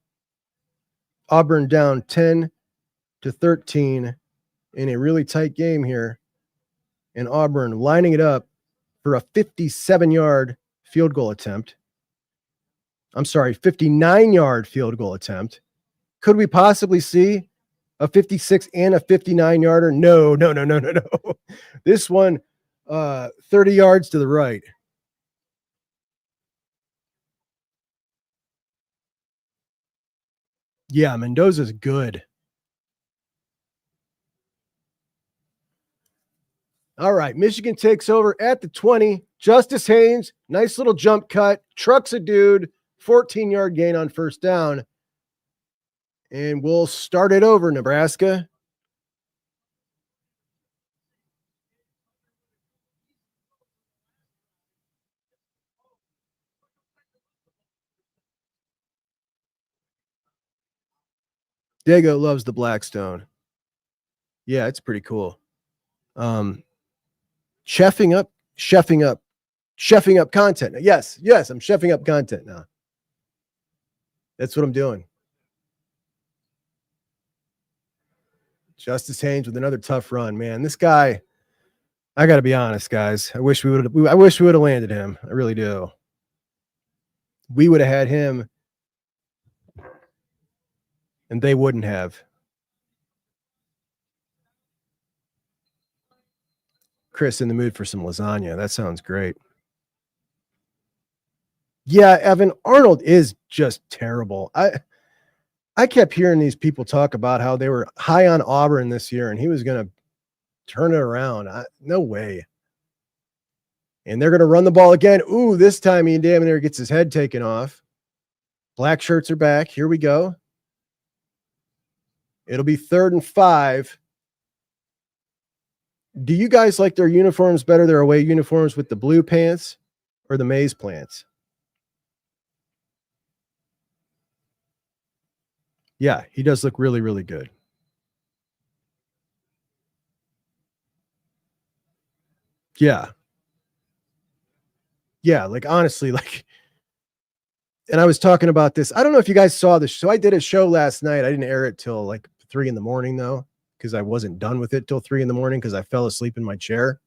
A: Auburn down 10-13 in a really tight game here, and Auburn lining it up for a 57-yard field goal attempt. I'm sorry, 59-yard field goal attempt. Could we possibly see a 56 and a 59-yarder? No. This one, 30 yards to the right. Yeah, Mendoza's good. All right, Michigan takes over at the 20. Justice Haynes, nice little jump cut, trucks a dude, 14-yard gain on first down. And we'll start it over, Nebraska. Dago loves the Blackstone. Yeah, it's pretty cool. Chefing up content. Yes, I'm chefing up content now. That's what I'm doing. Justice Haynes with another tough run, man. This guy, I got to be honest, guys. I wish we would have landed him. I really do. We would have had him, and they wouldn't have. Chris in the mood for some lasagna. That sounds great. Yeah, Evan, Arnold is just terrible. I kept hearing these people talk about how they were high on Auburn this year and he was going to turn it around. No way. And they're going to run the ball again. Ooh, this time he damn near gets his head taken off. Black shirts are back. Here we go. It'll be 3rd and 5. Do you guys like their uniforms better, their away uniforms with the blue pants or the maize plants? Yeah, he does look really, really good. Yeah. Yeah, like honestly, like, and I was talking about this. I don't know if you guys saw this. So I did a show last night. I didn't air it till like 3 a.m, though, because I wasn't done with it till 3 a.m. because I fell asleep in my chair.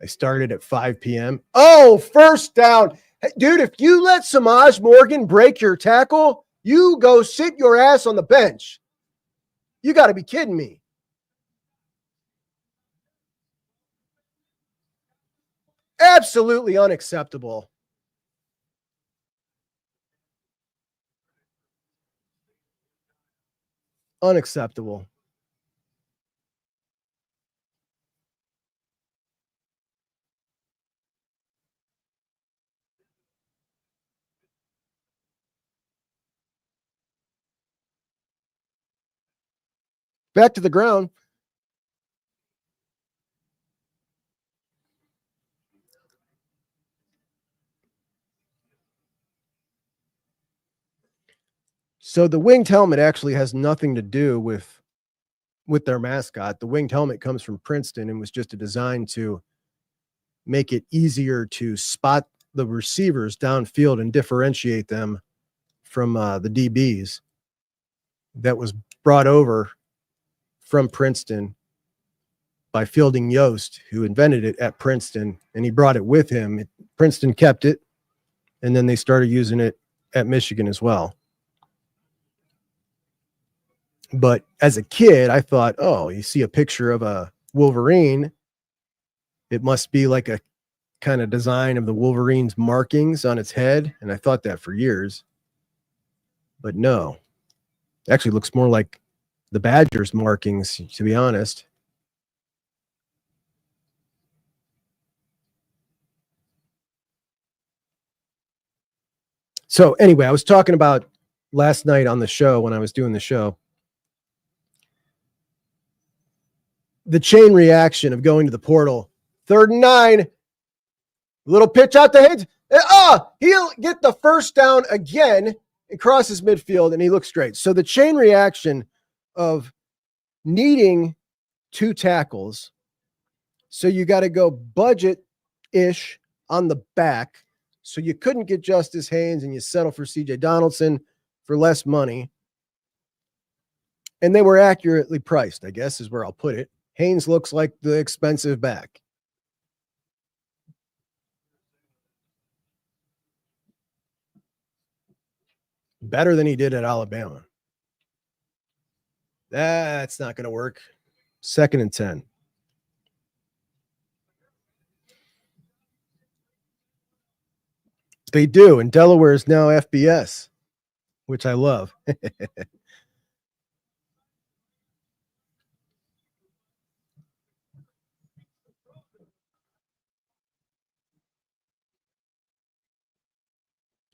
A: I started at 5 p.m. Oh, first down. Hey, dude, if you let Samaj Morgan break your tackle, you go sit your ass on the bench. You got to be kidding me. Absolutely unacceptable. Unacceptable. Back to the ground. So the winged helmet actually has nothing to do with their mascot. The winged helmet comes from Princeton and was just a design to make it easier to spot the receivers downfield and differentiate them from the DBs. That was brought over from Princeton by Fielding Yost, who invented it at Princeton, and he brought it with him. Princeton kept it, and then they started using it at Michigan as well. But as a kid, I thought, oh, you see a picture of a Wolverine, it must be like a kind of design of the Wolverine's markings on its head. And I thought that for years. But no, it actually looks more like the Badgers markings, to be honest. So anyway, I was talking about last night on the show when I was doing the show. The chain reaction of going to the portal. 3rd and 9. Little pitch out to Haynes. He'll get the first down again and crosses midfield, and he looks great. So the chain reaction of needing 2 tackles. So you got to go budget-ish on the back. So you couldn't get Justice Haynes, and you settle for CJ Donaldson for less money. And they were accurately priced, I guess, is where I'll put it. Haynes looks like the expensive back. Better than he did at Alabama. That's not going to work. 2nd and 10. They do, and Delaware is now FBS, which I love.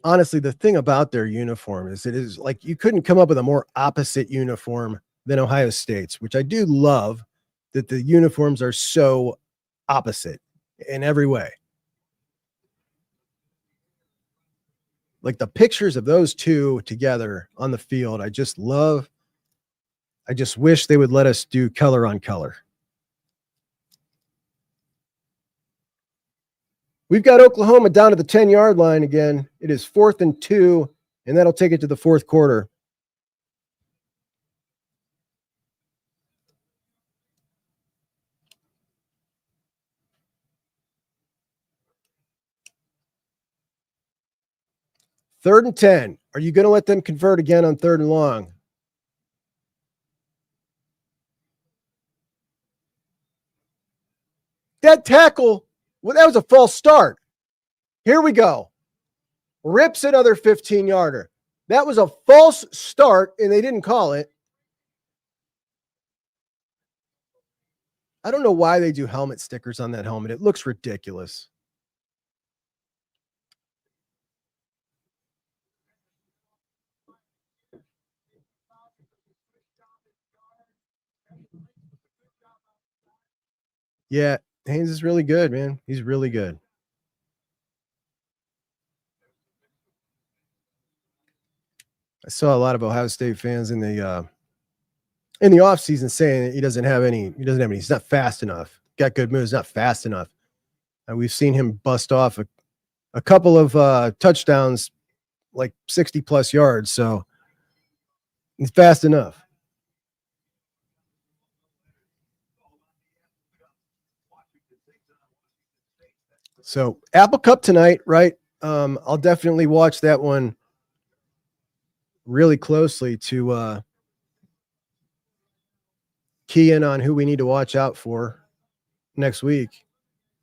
A: Honestly, the thing about their uniform is it is like you couldn't come up with a more opposite uniform than Ohio State's, which I do love that the uniforms are so opposite in every way. Like the pictures of those two together on the field, I just love. I just wish they would let us do color on color. We've got Oklahoma down to the 10-yard line again. It is 4th and 2, and that'll take it to the 4th quarter. Third and 10. Are you going to let them convert again on 3rd and long? That tackle, well, that was a false start. Here we go. Rips another 15-yarder. That was a false start, and they didn't call it. I don't know why they do helmet stickers on that helmet. It looks ridiculous. Yeah, Haynes is really good, man. He's really good. I saw a lot of Ohio State fans in the offseason saying that he doesn't have any, he's not fast enough. Got good moves, not fast enough. And we've seen him bust off a couple of touchdowns, like 60 plus yards. So he's fast enough. So Apple Cup tonight, right? I'll definitely watch that one really closely to key in on who we need to watch out for next week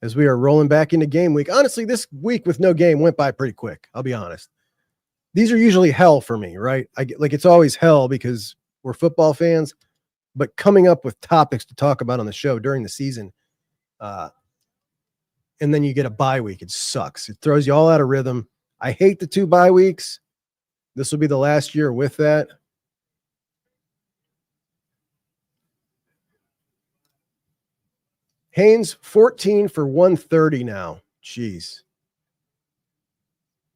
A: as we are rolling back into game week. Honestly, this week with no game went by pretty quick. I'll be honest. These are usually hell for me, right? I get like, it's always hell because we're football fans, but coming up with topics to talk about on the show during the season, and then you get a bye week. It sucks. It throws you all out of rhythm. I hate the 2 bye weeks. This will be the last year with that. Haynes, 14 for 130 now. Jeez.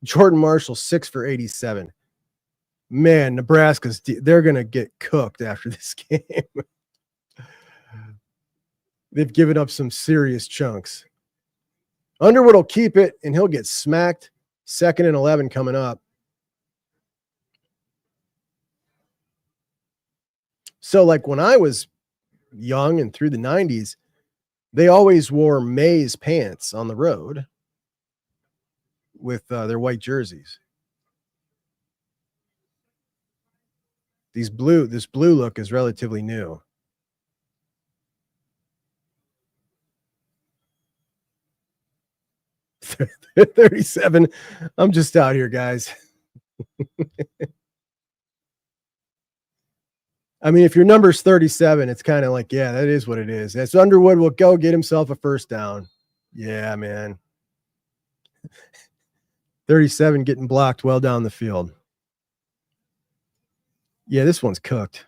A: Jordan Marshall, 6 for 87. Man, Nebraska's, they're going to get cooked after this game. They've given up some serious chunks. Underwood will keep it, and he'll get smacked. 2nd and 11 coming up. So, like when I was young and through the 90s, they always wore maize pants on the road with their white jerseys. This blue look is relatively new. $37. I'm just out here, guys. I mean, if your number's 37, it's kind of like, yeah, that is what it is. As Underwood will go get himself a first down. Yeah, man. 37 getting blocked well down the field. Yeah, this one's cooked.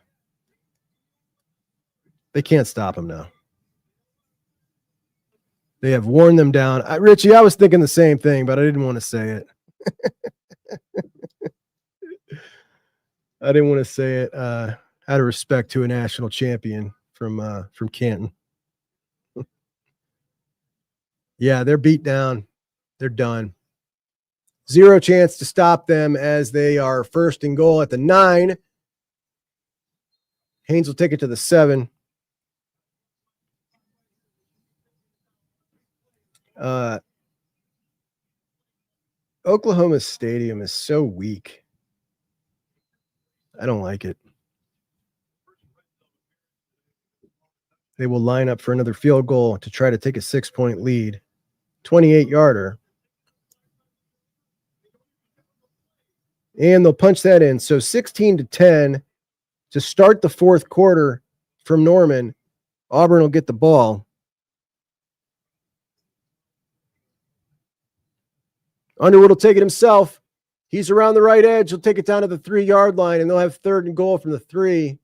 A: They can't stop him now. They have worn them down. Richie, I was thinking the same thing, but I didn't want to say it. I didn't want to say it out of respect to a national champion from Canton. Yeah, they're beat down. They're done. Zero chance to stop them as they are first and goal at the 9. Haynes will take it to the 7. Oklahoma Stadium is so weak. I don't like it. They will line up for another field goal to try to take a 6-point lead. 28-yarder. And they'll punch that in. So 16-10 to start the fourth quarter from Norman. Auburn will get the ball. Underwood will take it himself. He's around the right edge. He'll take it down to the 3-yard line, and they'll have third and goal from the 3.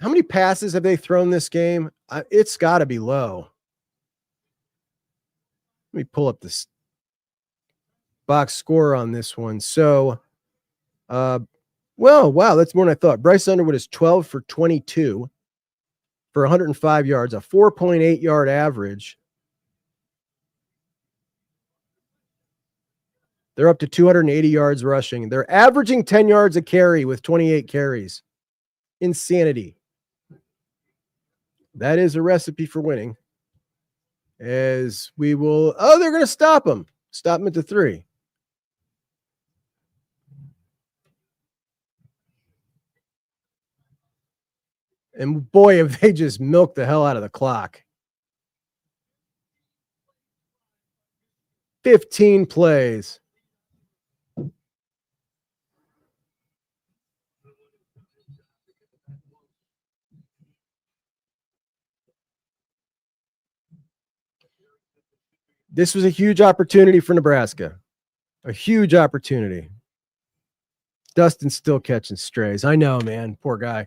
A: How many passes have they thrown this game? It's got to be low. Let me pull up this box score on this one. So, well, wow, that's more than I thought. Bryce Underwood is 12 for 22 for 105 yards, a 4.8-yard average. They're up to 280 yards rushing. They're averaging 10 yards a carry with 28 carries. Insanity. That is a recipe for winning. As we will, they're going to stop him. Stop him at the 3. And boy, have they just milked the hell out of the clock. 15 plays. This was a huge opportunity for Nebraska. A huge opportunity. Dustin's still catching strays. I know, man. Poor guy.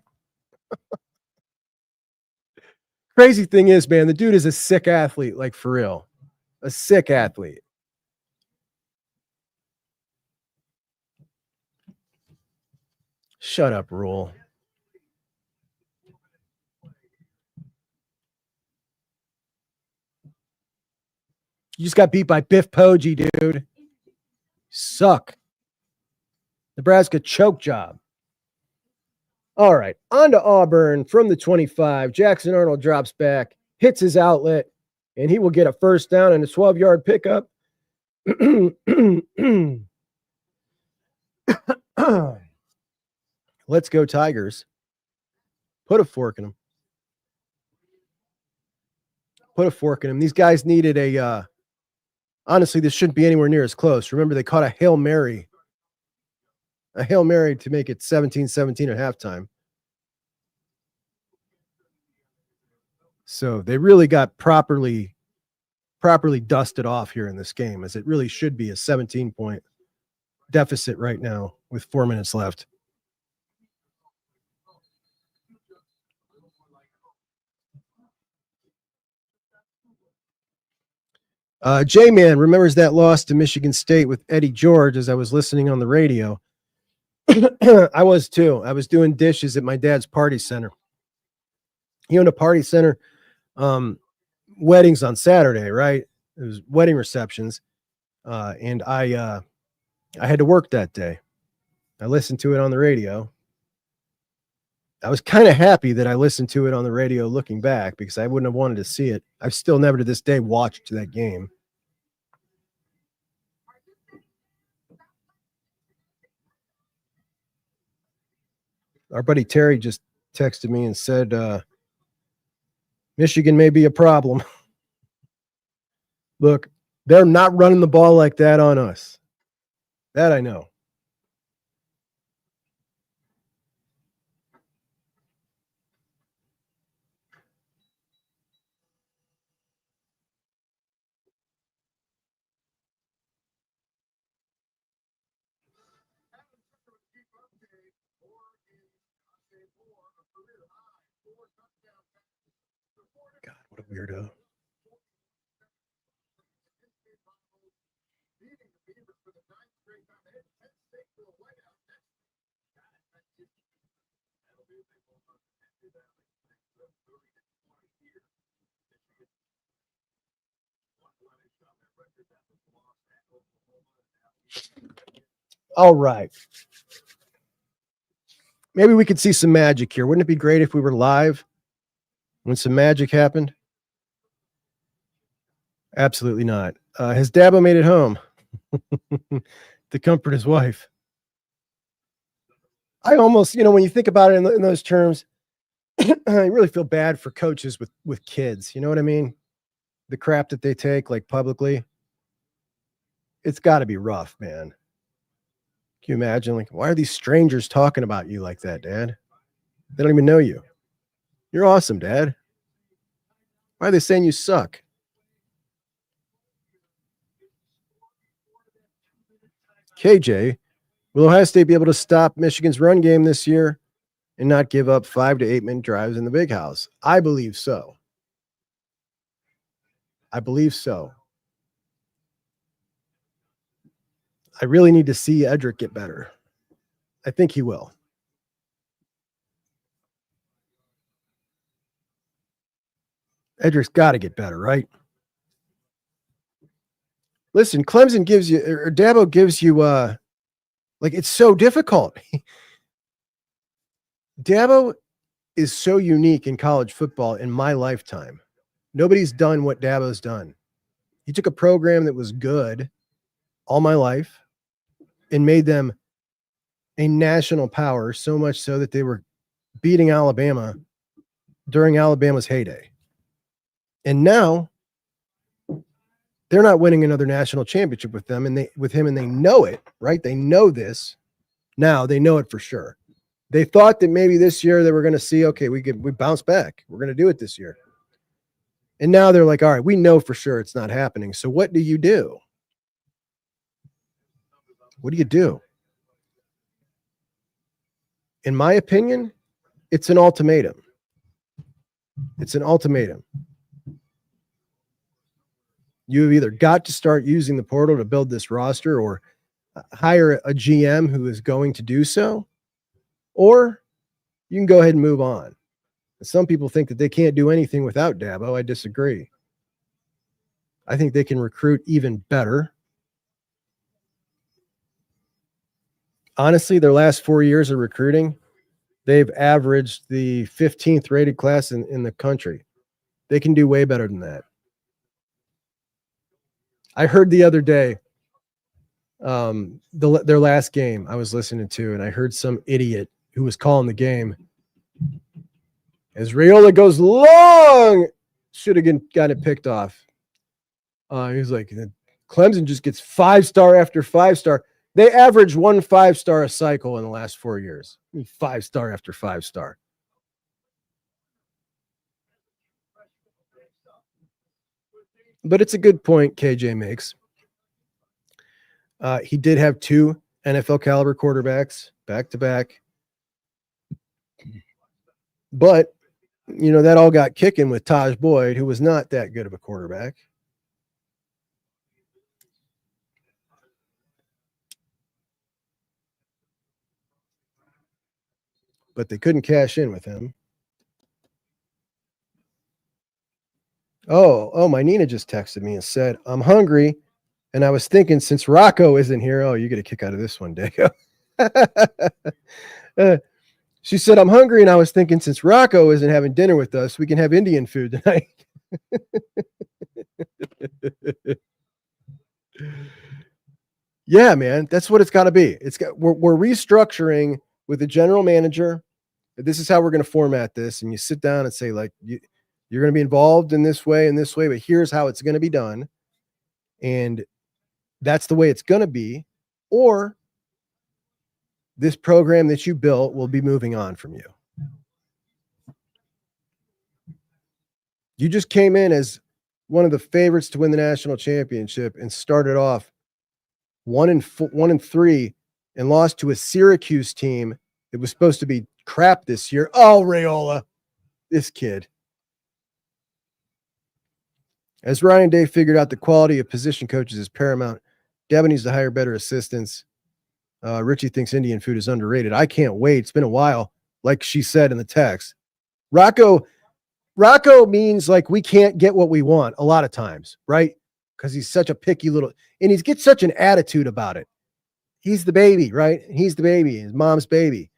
A: Crazy thing is, man, the dude is a sick athlete, like for real. A sick athlete. Shut up, Rule. You just got beat by Biff Poggi, dude. Suck. Nebraska choke job. All right, on to Auburn from the 25. Jackson Arnold drops back, hits his outlet, and he will get a first down and a 12-yard pickup. Let's go Tigers. Put a fork in them. Put a fork in them. These guys needed a honestly, this shouldn't be anywhere near as close. Remember, they caught a Hail Mary. A Hail Mary to make it 17-17 at halftime. So they really got properly dusted off here in this game, as it really should be a 17-point deficit right now with 4 minutes left. J-Man remembers that loss to Michigan State with Eddie George as I was listening on the radio. I was too. I was doing dishes at my dad's party center. He owned a party center, weddings on Saturday, right? It was wedding receptions. And I had to work that day. I listened to it on the radio. I was kind of happy that I listened to it on the radio looking back, because I wouldn't have wanted to see it. I've still never to this day watched that game. Our buddy Terry just texted me and said, Michigan may be a problem. Look, they're not running the ball like that on us. That I know. God, what a weirdo. All right. Maybe we could see some magic here. Wouldn't it be great if we were live when some magic happened? Absolutely not. Has Dabo made it home to comfort his wife? I almost, when you think about it in those terms, I really feel bad for coaches with kids. You know what I mean? The crap that they take, like, publicly. It's got to be rough, man. Can you imagine? Like, why are these strangers talking about you like that, Dad? They don't even know you. You're awesome, Dad. Why are they saying you suck? KJ, will Ohio State be able to stop Michigan's run game this year and not give up 5 to 8 minute drives in the big house? I believe so. I believe so. I really need to see Edric get better. I think he will. Edric's got to get better, right? Listen, Clemson gives you, or Dabo gives you, like, it's so difficult. Dabo is so unique in college football in my lifetime. Nobody's done what Dabo's done. He took a program that was good all my life and made them a national power, so much so that they were beating Alabama during Alabama's heyday. And now they're not winning another national championship with them and they know it, right? They know this. Now they know it for sure. They thought that maybe this year they were going to see, okay, we bounce back. We're going to do it this year. And now they're like, all right, we know for sure it's not happening. So what do you do? What do you do? In my opinion, it's an ultimatum. It's an ultimatum. You have either got to start using the portal to build this roster or hire a GM who is going to do so, or you can go ahead and move on. Some people think that they can't do anything without Dabo. I disagree. I think they can recruit even better. Honestly, their last 4 years of recruiting, they've averaged the 15th rated class in the country. They can do way better than that. I heard the other day, their last game I was listening to, and I heard some idiot who was calling the game. As Raiola goes long, should have got it picked off. He was like, Clemson just gets 5-star after 5-star. They average 1 5-star a cycle in the last 4 years. 5-star after 5-star. But it's a good point KJ makes. He did have 2 NFL caliber quarterbacks back to back. But, that all got kicking with Taj Boyd, who was not that good of a quarterback. But they couldn't cash in with him. Oh, my Nina just texted me and said, I'm hungry. And I was thinking, since Rocco isn't here, you get a kick out of this one, Dago. She said, I'm hungry. And I was thinking, since Rocco isn't having dinner with us, we can have Indian food tonight. Yeah, man, that's what it's got to be. We're restructuring with the general manager. This is how we're going to format this. And you sit down and say, like, you're going to be involved in this way, but here's how it's going to be done. And that's the way it's going to be. Or this program that you built will be moving on from you. You just came in as one of the favorites to win the national championship and started off 1-3 and lost to a Syracuse team that was supposed to be crap this year. Oh, Raiola, this kid. As Ryan Day figured out, the quality of position coaches is paramount. Dabo needs to hire better assistants. Richie thinks Indian food is underrated. I can't wait. It's been a while, like she said in the text. Rocco means like we can't get what we want a lot of times, right? Because he's such a picky little, and he gets such an attitude about it. He's the baby, right? He's the baby, his mom's baby.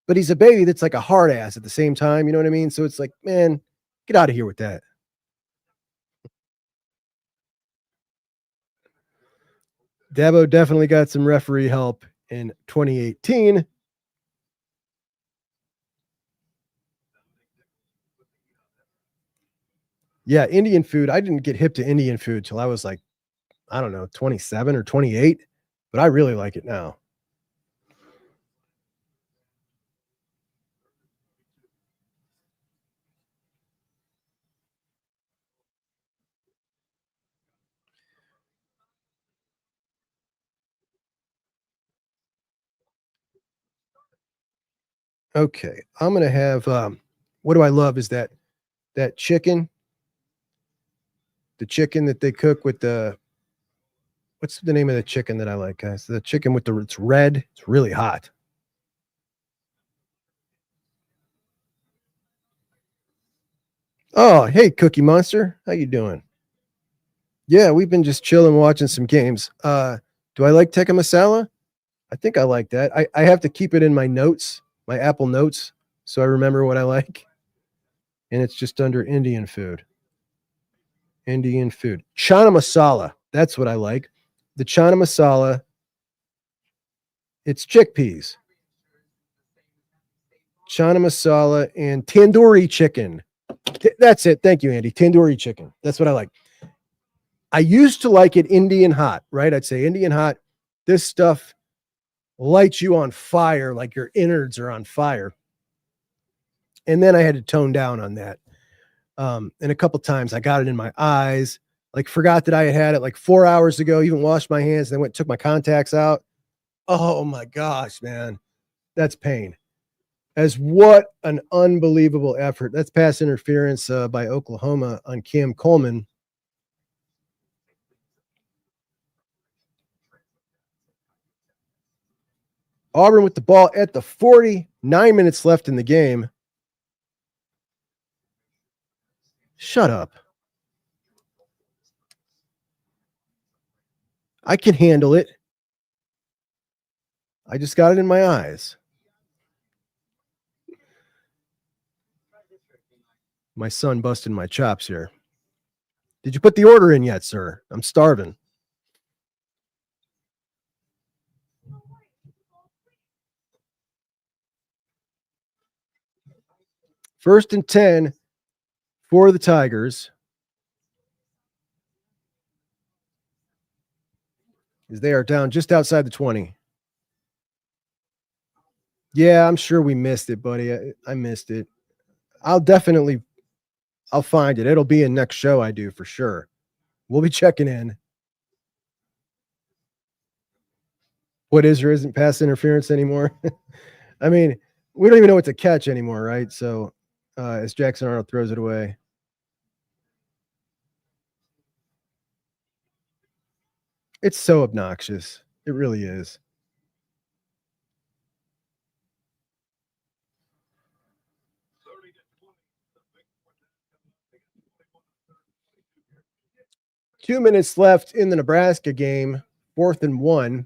A: But he's a baby that's like a hard ass at the same time. You know what I mean? So it's like, man, get out of here with that. Dabo definitely got some referee help in 2018. Yeah, Indian food. I didn't get hip to Indian food till I was like, I don't know, 27 or 28, but I really like it now. Okay, I'm gonna have what do I love is that chicken, the chicken that they cook with the, what's the name of the chicken that I like, guys? The chicken with the, it's red, it's really hot. Oh, hey, Cookie Monster, how you doing? Yeah, we've been just chilling, watching some games. Do I like tikka masala? I think I like that. I have to keep it in my notes, my Apple Notes, so I remember what I like. And it's just under Indian food. Indian food. Chana masala. That's what I like. The chana masala. It's chickpeas. Chana masala and tandoori chicken. That's it. Thank you, Andy. Tandoori chicken. That's what I like. I used to like it Indian hot, right? I'd say Indian hot. This stuff lights you on fire, like your innards are on fire. And then I had to tone down on that. And a couple times I got it in my eyes, like forgot that I had it like 4 hours ago, even washed my hands, and then took my contacts out. Oh my gosh, man. That's pain. As what an unbelievable effort. That's pass interference by Oklahoma on Cam Coleman. Auburn with the ball at the 40, 9 minutes left in the game. Shut up. I can handle it. I just got it in my eyes. My son busted my chops here. Did you put the order in yet, sir? I'm starving. First and 10 for the Tigers. As they are down just outside the 20. Yeah, I'm sure we missed it, buddy. I missed it. I'll find it. It'll be in next show I do for sure. We'll be checking in. What is or isn't pass interference anymore? I mean, we don't even know what to catch anymore, right? So as Jackson Arnold throws it away. It's so obnoxious. It really is. Two minutes left in the Nebraska game, 4th and 1.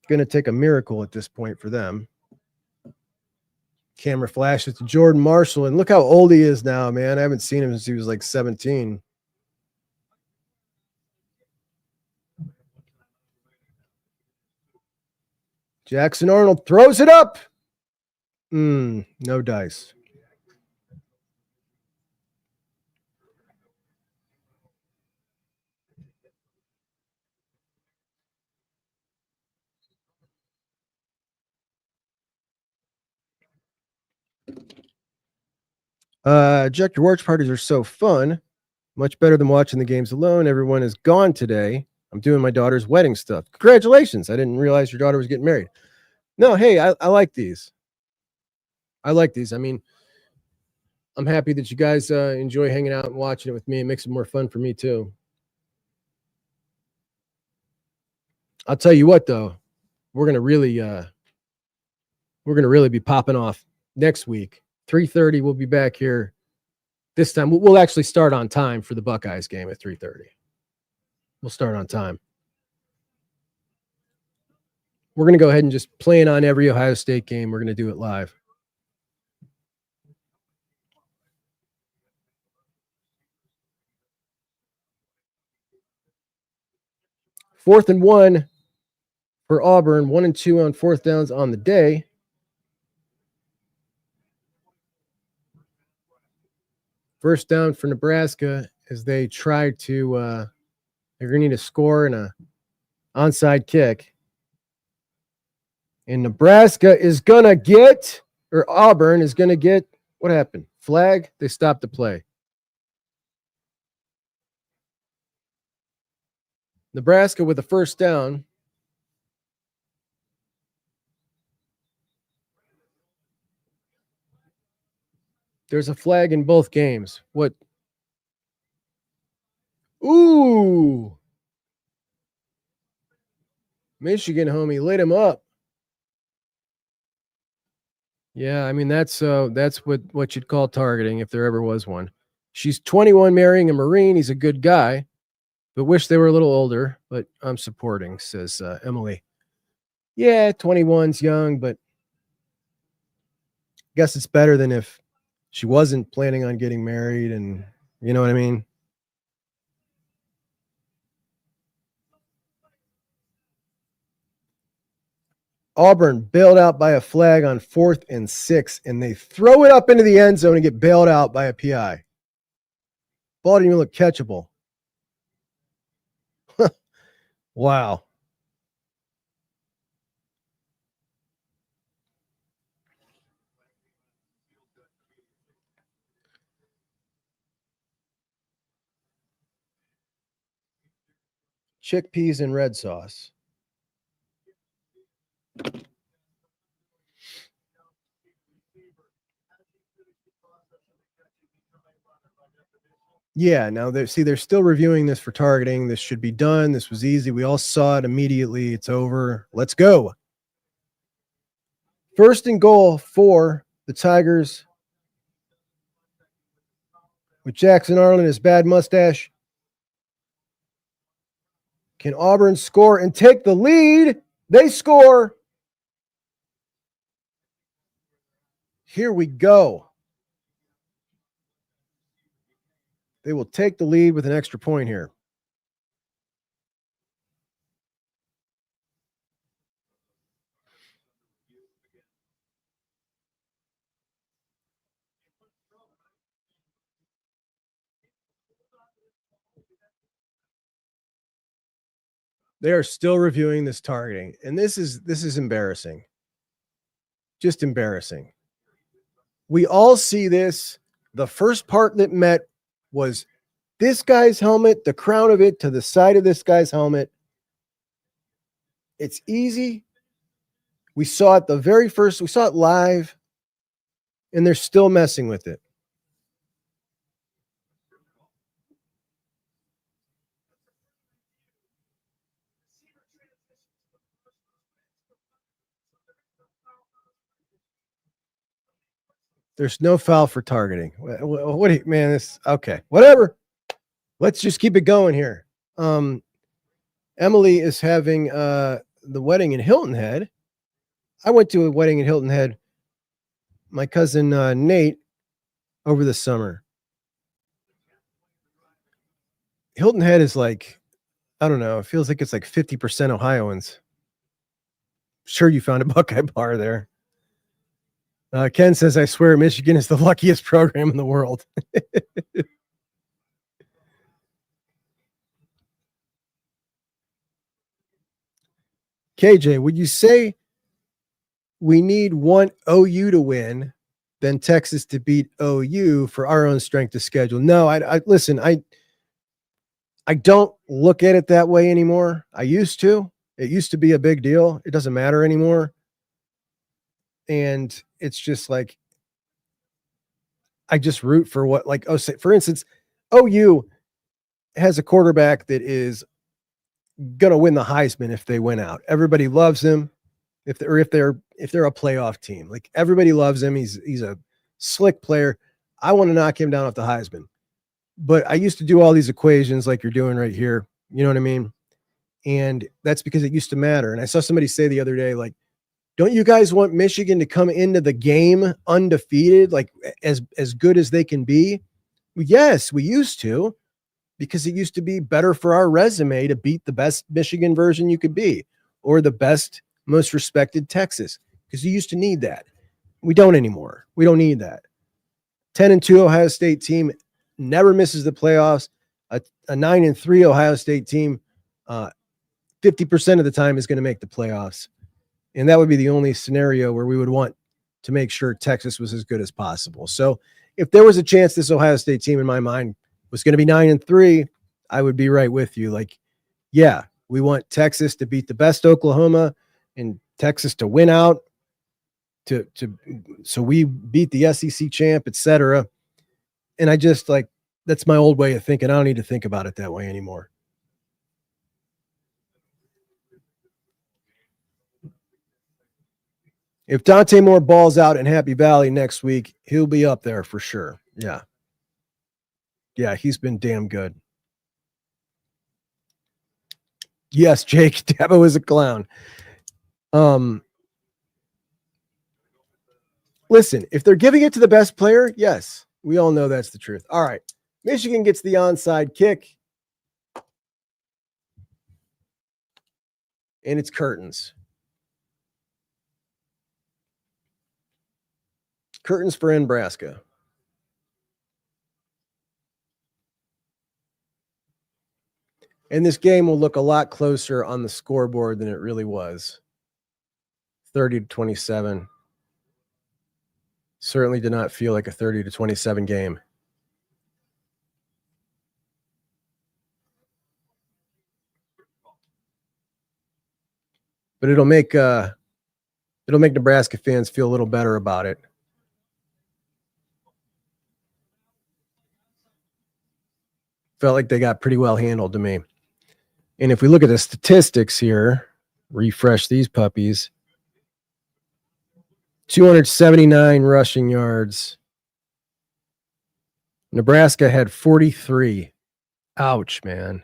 A: Going to take a miracle at this point for them. Camera flashes to Jordan Marshall, and look how old he is now, man. I haven't seen him since he was like 17. Jackson Arnold throws it up. No dice. Ejector watch parties are so fun. Much better than watching the games alone. Everyone is gone today. I'm doing my daughter's wedding stuff. Congratulations. I didn't realize your daughter was getting married. No, hey, I like these. I like these. I mean, I'm happy that you guys enjoy hanging out and watching it with me. It makes it more fun for me too. I'll tell you what, though, we're gonna really be popping off next week. 3:30. We'll be back here. This time we'll actually start on time for the Buckeyes game at 3:30. We'll start on time. We're going to go ahead and just play it on every Ohio State game. We're going to do it live. Fourth and 1 for Auburn. 1 and 2 on fourth downs on the day. First down for Nebraska as they try to they're going to need a score and a onside kick. And Nebraska is going to get, or Auburn is going to get, what happened? Flag? They stopped the play. Nebraska with a first down. There's a flag in both games. What? Ooh. Michigan, homie, lit him up. Yeah, I mean, that's what you'd call targeting if there ever was one. She's 21, marrying a Marine. He's a good guy, but wish they were a little older. But I'm supporting, says Emily. Yeah, 21's young, but I guess it's better than if she wasn't planning on getting married, and you know what I mean? Auburn bailed out by a flag on 4th and 6, and they throw it up into the end zone and get bailed out by a PI. Ball didn't even look catchable. Wow. Chickpeas and red sauce. Yeah, now they're still reviewing this for targeting. This should be done. This was easy. We all saw it immediately. It's over. Let's go. First and goal for the Tigers with Jackson Arlen, his bad mustache. Can Auburn score and take the lead? They score. Here we go. They will take the lead with an extra point here. They are still reviewing this targeting, and this is embarrassing. Just embarrassing. We all see this. The first part that met was this guy's helmet, the crown of it to the side of this guy's helmet. It's easy. We saw it we saw it live, and they're still messing with it. There's no foul for targeting. What do you, man, this, okay, whatever. Let's just keep it going here. Emily is having the wedding in Hilton Head. I went to a wedding in Hilton Head. My cousin Nate over the summer. Hilton Head is like, I don't know, it feels like it's like 50% Ohioans. Sure, you found a Buckeye bar there. Ken says, I swear Michigan is the luckiest program in the world. KJ, would you say we need one OU to win, then Texas to beat OU for our own strength of schedule? No, I listen, I don't look at it that way anymore. I used to. It used to be a big deal. It doesn't matter anymore. And it's just like, I just root for what, like, oh, say, for instance, OU has a quarterback that is going to win the Heisman if they win out. Everybody loves him. If they're a playoff team, like everybody loves him. He's a slick player. I want to knock him down off the Heisman. But I used to do all these equations like you're doing right here. You know what I mean? And that's because it used to matter. And I saw somebody say the other day, like, don't you guys want Michigan to come into the game undefeated, like as good as they can be? Well, yes, we used to, because it used to be better for our resume to beat the best Michigan version you could be, or the best, most respected Texas, because you used to need that. We don't anymore. We don't need that. 10-2 Ohio State team never misses the playoffs. A 9-3 Ohio State team, 50% of the time is going to make the playoffs. And that would be the only scenario where we would want to make sure Texas was as good as possible. So if there was a chance this Ohio State team in my mind was going to be 9-3, I would be right with you. Like, yeah, we want Texas to beat the best Oklahoma and Texas to win out so we beat the SEC champ, etc. And I just, like, that's my old way of thinking. I don't need to think about it that way anymore. If Dante Moore balls out in Happy Valley next week, he'll be up there for sure. Yeah. Yeah, he's been damn good. Yes, Jake, Dabo is a clown. Listen, if they're giving it to the best player, yes, we all know that's the truth. All right. Michigan gets the onside kick. And it's curtains. Curtains for Nebraska. And this game will look a lot closer on the scoreboard than it really was. 30-27. Certainly did not feel like a 30-27 game. But it'll make Nebraska fans feel a little better about it. Felt like they got pretty well handled to me. And if we look at the statistics here, refresh these puppies. 279 rushing yards. Nebraska had 43. Ouch, man.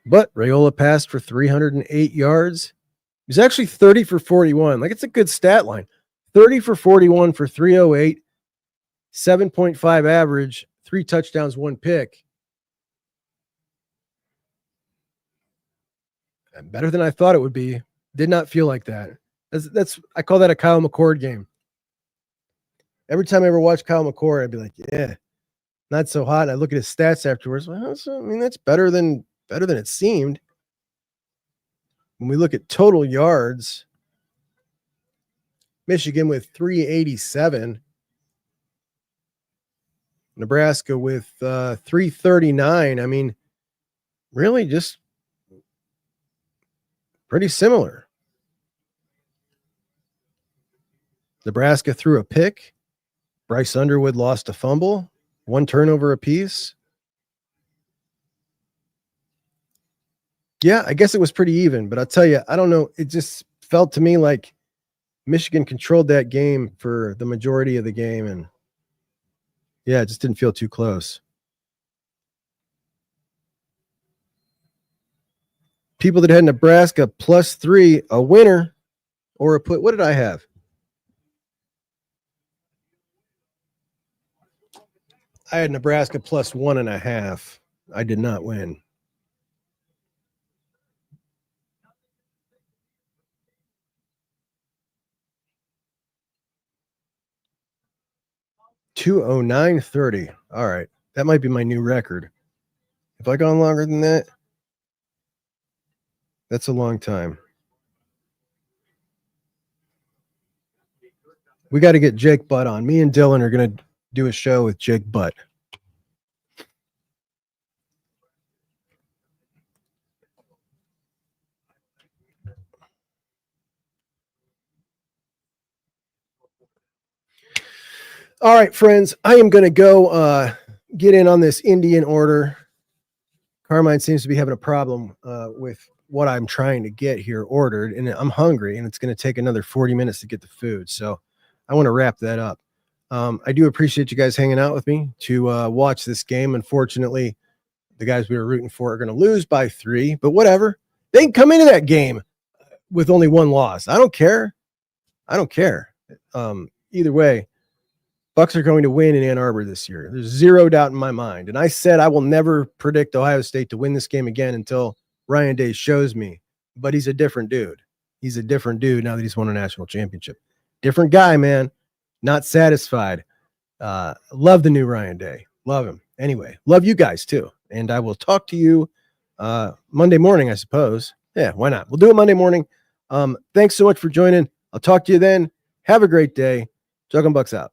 A: But Raiola passed for 308 yards. He was actually 30 for 41. Like, it's a good stat line. 30 for 41 for 308, 7.5 average, 3 touchdowns, 1 pick. Better than I thought it would be. Did not feel like that. That's I call that a Kyle McCord game. Every time I ever watch Kyle McCord, I'd be like, yeah, not so hot. And I look at his stats afterwards. Well, I mean, that's better than it seemed. When we look at total yards, Michigan with 387, Nebraska with 339. I mean, really just pretty similar. Nebraska threw a pick. Bryce Underwood lost a fumble, 1 turnover apiece. Yeah, I guess it was pretty even, but I'll tell you, I don't know. It just felt to me like Michigan controlled that game for the majority of the game. And yeah, it just didn't feel too close. People that had Nebraska +3, a winner, or a put. What did I have? I had Nebraska +1.5. I did not win. $209.30. All right. That might be my new record. Have I gone longer than that? That's a long time. We got to get Jake Butt on. Me and Dylan are going to do a show with Jake Butt. All right, friends, I am going to go get in on this Indian order. Carmine seems to be having a problem with what I'm trying to get here ordered, and I'm hungry, and it's going to take another 40 minutes to get the food. So I want to wrap that up. I do appreciate you guys hanging out with me to watch this game. Unfortunately, the guys we were rooting for are going to lose by 3, but whatever. They can come into that game with only 1 loss. I don't care. Either way, Bucks are going to win in Ann Arbor this year. There's 0 doubt in my mind. And I said I will never predict Ohio State to win this game again until Ryan Day shows me. But he's a different dude. He's a different dude now that he's won a national championship. Different guy, man. Not satisfied. Love the new Ryan Day. Love him. Anyway, love you guys too. And I will talk to you Monday morning, I suppose. Yeah, why not? We'll do it Monday morning. Thanks so much for joining. I'll talk to you then. Have a great day. Juckeye Bucks out.